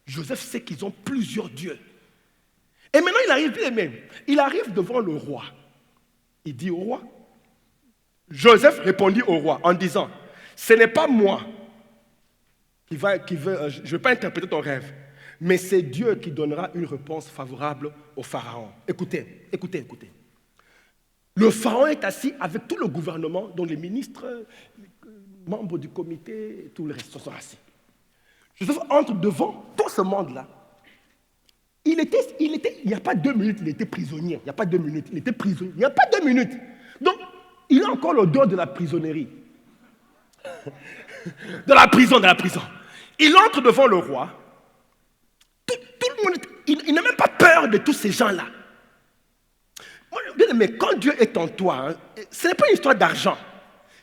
Joseph sait qu'ils ont plusieurs dieux. Et maintenant, il arrive devant le roi. Il dit au roi. Joseph répondit au roi en disant, ce n'est pas moi je ne vais pas interpréter ton rêve, mais c'est Dieu qui donnera une réponse favorable au pharaon. Écoutez. Le pharaon est assis avec tout le gouvernement, dont les ministres, les membres du comité, et tout le reste sont assis. Joseph entre devant tout ce monde-là. Il n'y a pas 2 minutes, il était prisonnier. Il n'y a pas 2 minutes, il était prisonnier. Il n'y a pas 2 minutes. Donc, il a encore l'odeur de la prisonnerie. De la prison. Il entre devant le roi. Tout le monde, il n'a même pas peur de tous ces gens-là. Mais quand Dieu est en toi, ce n'est pas une histoire d'argent.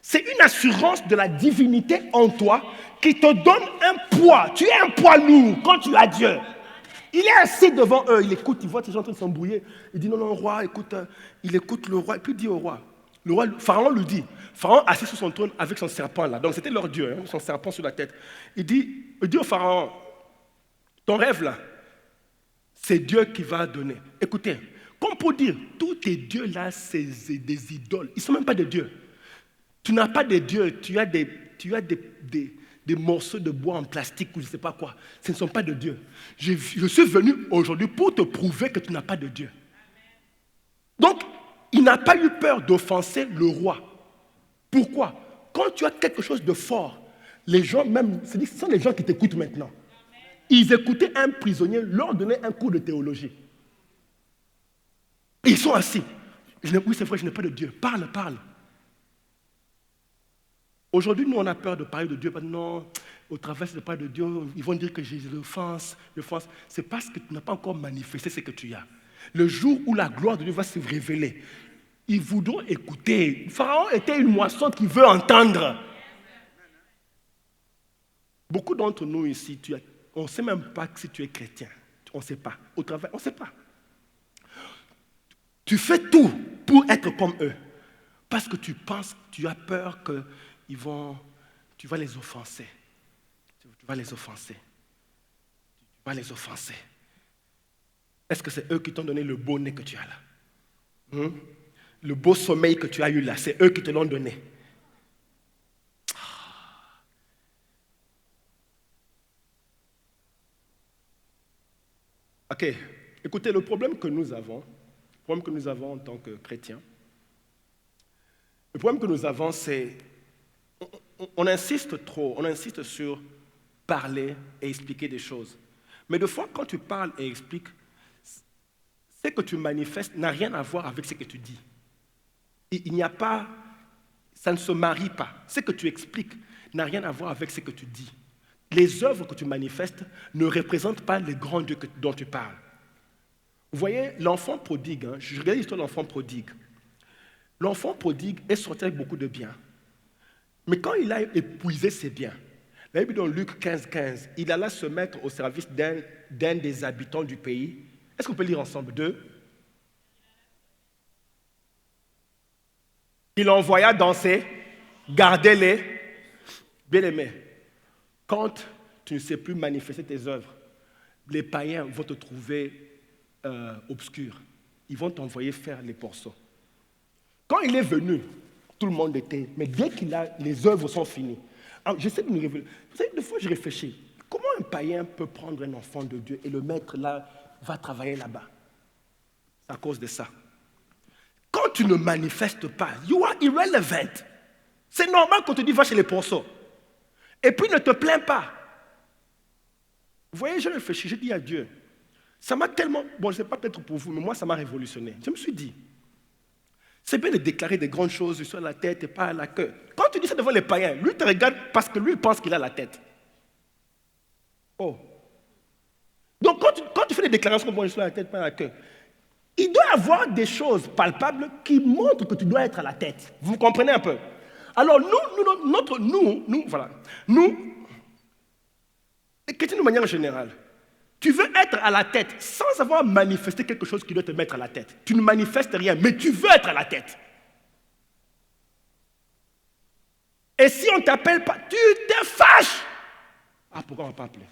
C'est une assurance de la divinité en toi qui te donne un poids. Tu es un poids lourd quand tu as Dieu. Il est assis devant eux, il écoute, il voit ces gens en train de s'embrouiller. Il dit non, roi, écoute, il écoute le roi, et puis il dit au roi. Le roi, Pharaon lui dit, Pharaon assis sur son trône avec son serpent là, donc c'était leur dieu, son serpent sur la tête. Il dit au Pharaon, ton rêve là, c'est Dieu qui va donner. Écoutez, comme pour dire, tous tes dieux là, c'est des idoles, ils ne sont même pas des dieux. Tu n'as pas de dieux, tu as des morceaux de bois en plastique ou je ne sais pas quoi. Ce ne sont pas de Dieu. Je suis venu aujourd'hui pour te prouver que tu n'as pas de Dieu. Donc, il n'a pas eu peur d'offenser le roi. Pourquoi? Quand tu as quelque chose de fort, les gens même, ce sont les gens qui t'écoutent maintenant. Ils écoutaient un prisonnier leur donner un cours de théologie. Et ils sont assis. Oui, c'est vrai, je n'ai pas de Dieu. Parle. Aujourd'hui, nous, on a peur de parler de Dieu. Non, au travail, ce n'est pas de Dieu. Ils vont dire que j'ai l'offense. C'est parce que tu n'as pas encore manifesté ce que tu as. Le jour où la gloire de Dieu va se révéler, ils voudront écouter. Pharaon était une moisson qui veut entendre. Beaucoup d'entre nous ici, on ne sait même pas si tu es chrétien. On ne sait pas. Au travail, on ne sait pas. Tu fais tout pour être comme eux. Parce que tu penses, tu as peur que tu vas les offenser. Tu vas les offenser. Est-ce que c'est eux qui t'ont donné le beau nez que tu as là? Le beau sommeil que tu as eu là, c'est eux qui te l'ont donné. Ok, écoutez, le problème que nous avons, problème que nous avons en tant que chrétiens, le problème que nous avons, c'est on insiste trop, on insiste sur parler et expliquer des choses. Mais des fois, quand tu parles et expliques, ce que tu manifestes n'a rien à voir avec ce que tu dis. Il n'y a pas, ça ne se marie pas. Ce que tu expliques n'a rien à voir avec ce que tu dis. Les œuvres que tu manifestes ne représentent pas les grands dieux dont tu parles. Vous voyez, l'enfant prodigue, je regarde l'histoire de l'enfant prodigue. L'enfant prodigue est sorti avec beaucoup de biens. Mais quand il a épuisé ses biens, la Bible dans Luc 15, il alla se mettre au service d'un des habitants du pays. Est-ce qu'on peut lire ensemble deux? Il envoya danser, gardez-les. Bien-aimé, quand tu ne sais plus manifester tes œuvres, les païens vont te trouver obscur. Ils vont t'envoyer faire les porceaux. Quand il est venu, tout le monde était, mais dès les œuvres sont finies. Alors, j'essaie de me révéler. Vous savez, des fois, je réfléchis. Comment un païen peut prendre un enfant de Dieu et le mettre là, va travailler là-bas? C'est à cause de ça. Quand tu ne manifestes pas, you are irrelevant. C'est normal qu'on te dise va chez les porceaux. Et puis ne te plains pas. Vous voyez, je réfléchis, je dis à Dieu. Ça m'a tellement, bon, je ne sais pas peut-être pour vous, mais moi, ça m'a révolutionné. Je me suis dit, c'est bien de déclarer des grandes choses sur la tête et pas à la queue. Quand tu dis ça devant les païens, lui te regarde parce que lui, il pense qu'il a la tête. Oh. Donc, quand tu fais des déclarations comme sur la tête, pas à la queue, il doit y avoir des choses palpables qui montrent que tu dois être à la tête. Vous comprenez un peu? Alors, nous, les chrétiens de manière générale, tu veux être à la tête sans avoir manifesté quelque chose qui doit te mettre à la tête. Tu ne manifestes rien, mais tu veux être à la tête. Et si on ne t'appelle pas, tu te fâches. Ah, pourquoi on ne m'a pas appelé?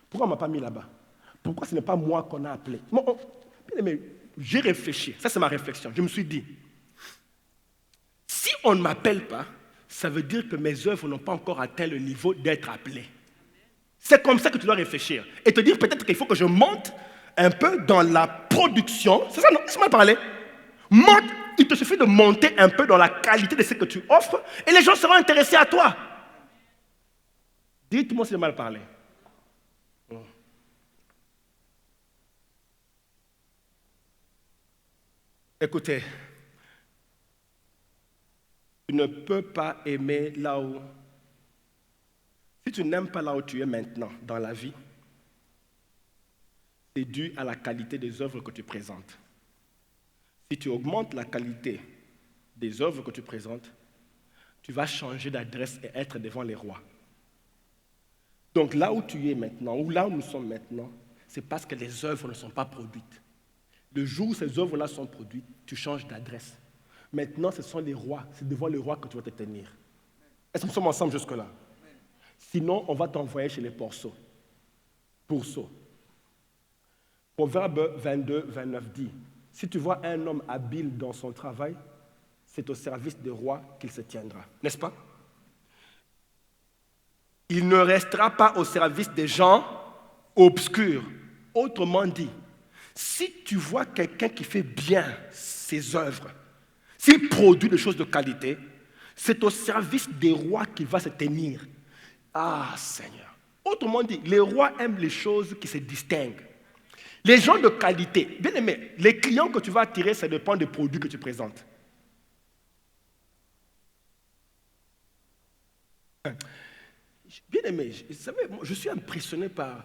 Pourquoi on ne m'a pas mis là-bas? Pourquoi ce n'est pas moi qu'on a appelé? Mais j'ai réfléchi, ça c'est ma réflexion. Je me suis dit, si on ne m'appelle pas, ça veut dire que mes œuvres n'ont pas encore atteint le niveau d'être appelées. C'est comme ça que tu dois réfléchir. Et te dire peut-être qu'il faut que je monte un peu dans la production. C'est ça, non? C'est mal parlé. Monte, il te suffit de monter un peu dans la qualité de ce que tu offres et les gens seront intéressés à toi. Dites-moi si j'ai mal parlé. Écoutez, tu ne peux pas aimer là où... Si tu n'aimes pas là où tu es maintenant, dans la vie, c'est dû à la qualité des œuvres que tu présentes. Si tu augmentes la qualité des œuvres que tu présentes, tu vas changer d'adresse et être devant les rois. Donc là où tu es maintenant, ou là où nous sommes maintenant, c'est parce que les œuvres ne sont pas produites. Le jour où ces œuvres-là sont produites, tu changes d'adresse. Maintenant, ce sont les rois, c'est devant les rois que tu vas te tenir. Est-ce que nous sommes ensemble jusque-là? Sinon, on va t'envoyer chez les porceaux. Pourceaux. Proverbe 22, 29 dit, si tu vois un homme habile dans son travail, c'est au service des rois qu'il se tiendra. N'est-ce pas? Il ne restera pas au service des gens obscurs. Autrement dit, si tu vois quelqu'un qui fait bien ses œuvres, s'il produit des choses de qualité, c'est au service des rois qu'il va se tenir. Ah, Seigneur. Autrement dit, les rois aiment les choses qui se distinguent. Les gens de qualité, bien aimé, les clients que tu vas attirer, ça dépend des produits que tu présentes. Bien aimé, vous savez, je suis impressionné par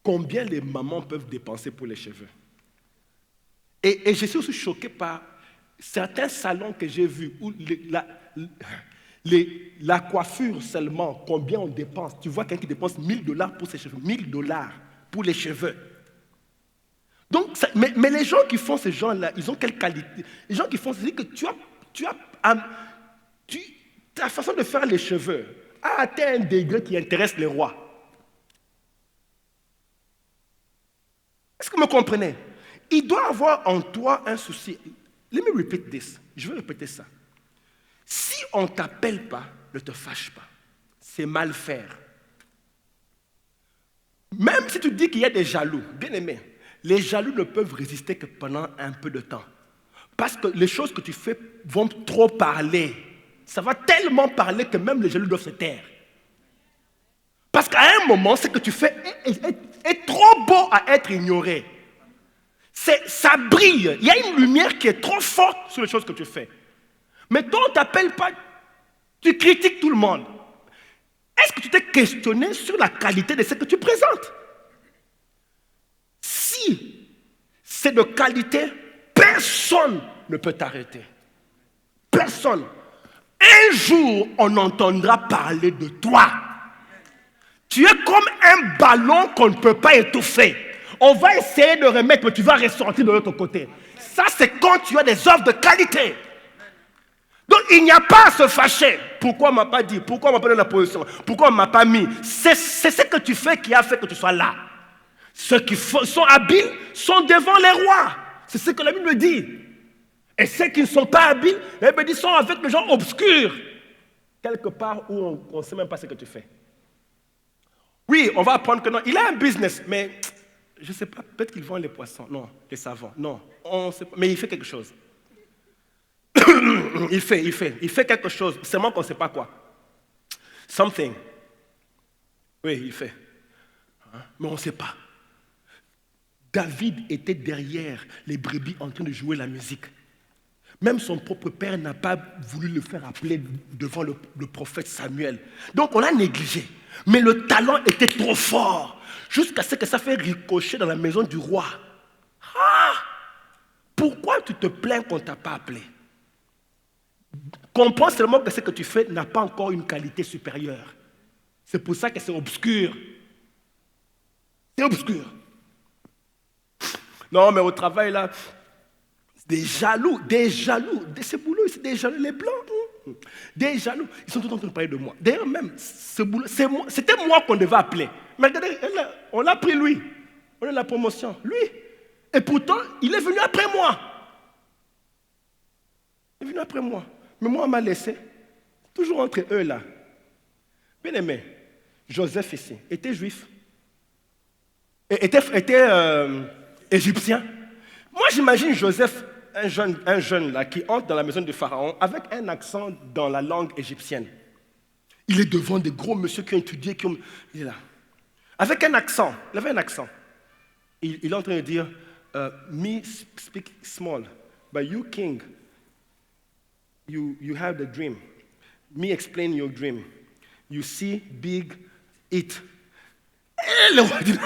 combien les mamans peuvent dépenser pour les cheveux. Et je suis aussi choqué par certains salons que j'ai vus où la coiffure seulement, combien on dépense. Tu vois quelqu'un qui dépense $1000 pour ses cheveux, $1000 pour les cheveux. Donc, mais les gens qui font ces gens-là, ils ont quelle qualité? Les gens qui font, c'est que ta façon de faire les cheveux a atteint un degré qui intéresse les rois. Est-ce que vous me comprenez? Il doit avoir en toi un souci. Let me repeat this. Je vais répéter ça. Si on ne t'appelle pas, ne te fâche pas. C'est mal faire. Même si tu dis qu'il y a des jaloux, bien aimé, Les jaloux ne peuvent résister que pendant un peu de temps. Parce que les choses que tu fais vont trop parler. Ça va tellement parler que même les jaloux doivent se taire. Parce qu'à un moment, ce que tu fais est trop beau à être ignoré. Ça brille. Il y a une lumière qui est trop forte sur les choses que tu fais. Mais toi, on ne t'appelle pas. Tu critiques tout le monde. Est-ce que tu t'es questionné sur la qualité de ce que tu présentes? Si c'est de qualité, personne ne peut t'arrêter. Personne. Un jour, on entendra parler de toi. Tu es comme un ballon qu'on ne peut pas étouffer. On va essayer de remettre, mais tu vas ressortir de l'autre côté. Ça, c'est quand tu as des œuvres de qualité. Donc, il n'y a pas à se fâcher. Pourquoi on ne m'a pas dit? Pourquoi on ne m'a pas donné la position? Pourquoi on ne m'a pas mis? C'est ce que tu fais qui a fait que tu sois là. Ceux qui sont habiles sont devant les rois. C'est ce que la Bible dit. Et ceux qui ne sont pas habiles, la Bible dit, sont avec les gens obscurs. Quelque part où on ne sait même pas ce que tu fais. Oui, on va apprendre que non, il a un business, mais je ne sais pas, peut-être qu'il vend les poissons. Non, les savons. Non, on sait pas, mais il fait quelque chose. il fait quelque chose, seulement qu'on ne sait pas quoi. Something. Oui, il fait. Mais on ne sait pas. David était derrière les brebis en train de jouer la musique. Même son propre père n'a pas voulu le faire appeler devant le prophète Samuel. Donc on l'a négligé. Mais le talent était trop fort, jusqu'à ce que ça fait ricocher dans la maison du roi. Ah! Pourquoi tu te plains qu'on ne t'a pas appelé? Comprends seulement que ce que tu fais n'a pas encore une qualité supérieure. C'est pour ça que c'est obscur. C'est obscur. Non, mais au travail, là, des jaloux, ce boulot, c'est des jaloux, les blancs, des jaloux, ils sont tout le temps en train de parler de moi. D'ailleurs, même, ce boulot, c'était moi qu'on devait appeler. Mais regardez, on l'a pris lui, on a la promotion, lui. Et pourtant, il est venu après moi. Il est venu après moi. Mais moi, on m'a laissé, toujours entre eux là. Bien aimé, Joseph ici, était juif, était égyptien. Moi, j'imagine Joseph, un jeune là, qui entre dans la maison du Pharaon avec un accent dans la langue égyptienne. Il est devant des gros messieurs qui ont étudié, il est là. Avec un accent, il avait un accent. Il est en train de dire, me speak small, but you king, you have the dream. Me explain your dream. You see big, eat. Et le roi dit,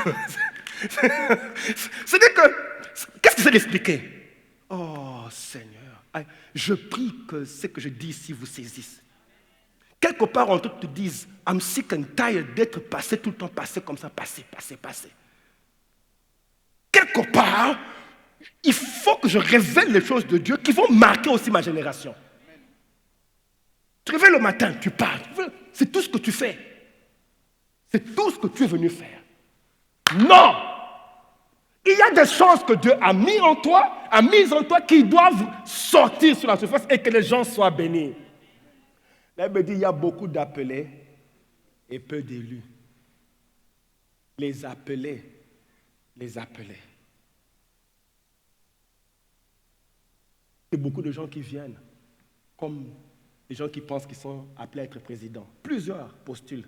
c'est-à-dire que, qu'est-ce que c'est d'expliquer? Oh Seigneur, je prie que ce que je dis ici vous saisisse. Quelque part, on te dise, I'm sick and tired d'être passé tout le temps, passé comme ça, passé. Quelque part, il faut que je révèle les choses de Dieu qui vont marquer aussi ma génération. Tu te réveilles le matin, tu parles, c'est tout ce que tu fais. C'est tout ce que tu es venu faire. Non! Il y a des choses que Dieu a mises en toi qui doivent sortir sur la surface et que les gens soient bénis. La Bible dit il y a beaucoup d'appelés et peu d'élus. Les appelés. Il y a beaucoup de gens qui viennent, comme les gens qui pensent qu'ils sont appelés à être présidents. Plusieurs postulent.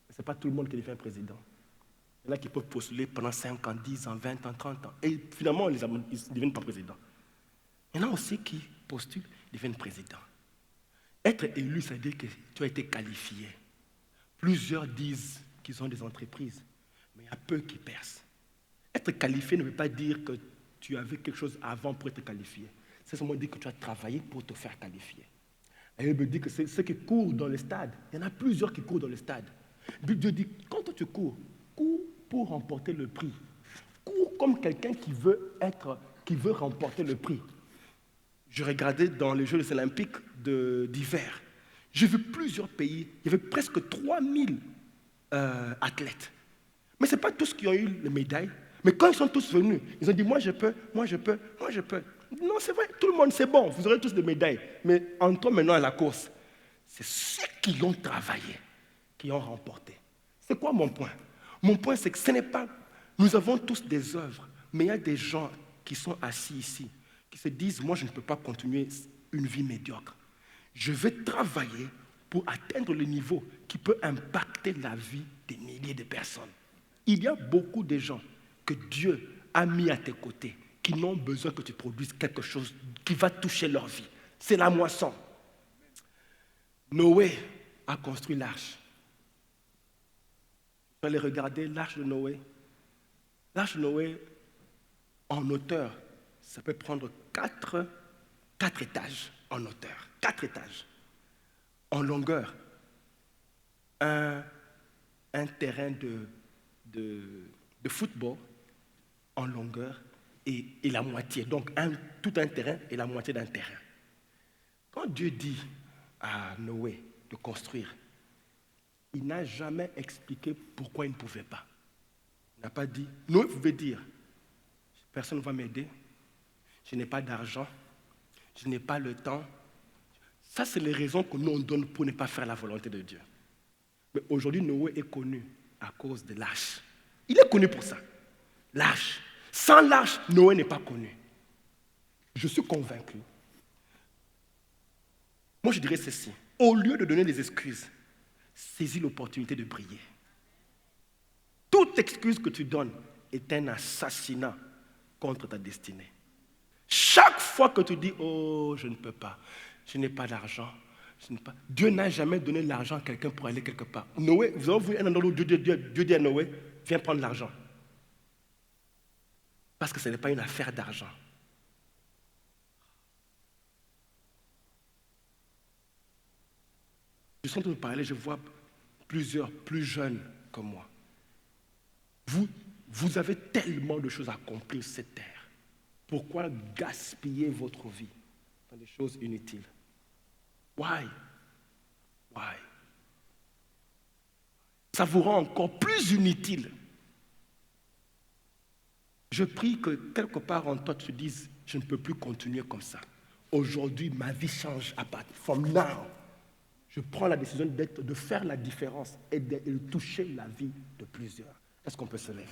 Ce n'est pas tout le monde qui devient président. Il y en a qui peuvent postuler pendant 5 ans, 10 ans, 20 ans, 30 ans. Et finalement, ils ne deviennent pas présidents. Il y en a aussi qui postulent, deviennent présidents. Être élu, ça veut dire que tu as été qualifié. Plusieurs disent qu'ils ont des entreprises, mais il y a peu qui percent. Être qualifié ne veut pas dire que tu avais quelque chose avant pour être qualifié. C'est seulement dire que tu as travaillé pour te faire qualifier. La Bible dit que c'est ceux qui courent dans le stade. Il y en a plusieurs qui courent dans le stade. Dieu dit, quand toi tu cours pour remporter le prix. Cours comme quelqu'un qui veut remporter le prix. Je regardais dans les Jeux olympiques d'hiver. J'ai vu plusieurs pays. Il y avait presque 3000 athlètes. Mais ce n'est pas tous qui ont eu les médailles. Mais quand ils sont tous venus, ils ont dit, moi je peux. Non, c'est vrai, tout le monde, c'est bon, vous aurez tous des médailles. Mais entrons maintenant à la course. C'est ceux qui ont travaillé, qui ont remporté. C'est quoi mon point? Mon point, c'est que ce n'est pas... Nous avons tous des œuvres, Mais il y a des gens qui sont assis ici, qui se disent, moi je ne peux pas continuer une vie médiocre. Je vais travailler pour atteindre le niveau qui peut impacter la vie des milliers de personnes. Il y a beaucoup de gens que Dieu a mis à tes côtés qui n'ont besoin que tu produises quelque chose qui va toucher leur vie. C'est la moisson. Noé a construit l'arche. Vous allez regarder l'arche de Noé. L'arche de Noé, en hauteur, ça peut prendre 4 étages en hauteur. 4 étages. En longueur, un terrain de football en longueur et la moitié. Donc, tout un terrain et la moitié d'un terrain. Quand Dieu dit à Noé de construire, il n'a jamais expliqué pourquoi il ne pouvait pas. Il n'a pas dit, Noé pouvait dire, personne ne va m'aider, je n'ai pas d'argent, je n'ai pas le temps. Ça, c'est les raisons que nous on donne pour ne pas faire la volonté de Dieu. Mais aujourd'hui, Noé est connu à cause de l'arche. Il est connu pour ça. L'arche. Sans l'arche, Noé n'est pas connu. Je suis convaincu. Moi, je dirais ceci. Au lieu de donner des excuses, saisis l'opportunité de briller. Toute excuse que tu donnes est un assassinat contre ta destinée. Chaque fois que tu dis, oh, je ne peux pas, je n'ai pas d'argent, Dieu n'a jamais donné l'argent à quelqu'un pour aller quelque part. Noé, vous avez vu un endroit où Dieu dit à Noé, viens prendre l'argent. Parce que ce n'est pas une affaire d'argent. Je suis en train de parler, je vois plusieurs plus jeunes que moi. Vous avez tellement de choses à accomplir sur cette terre. Pourquoi gaspiller votre vie dans des choses inutiles? Why? Ça vous rend encore plus inutile. Je prie que quelque part en toi tu te dises, je ne peux plus continuer comme ça. Aujourd'hui, ma vie change à partir from now. Je prends la décision de faire la différence et de toucher la vie de plusieurs. Est-ce qu'on peut se lever?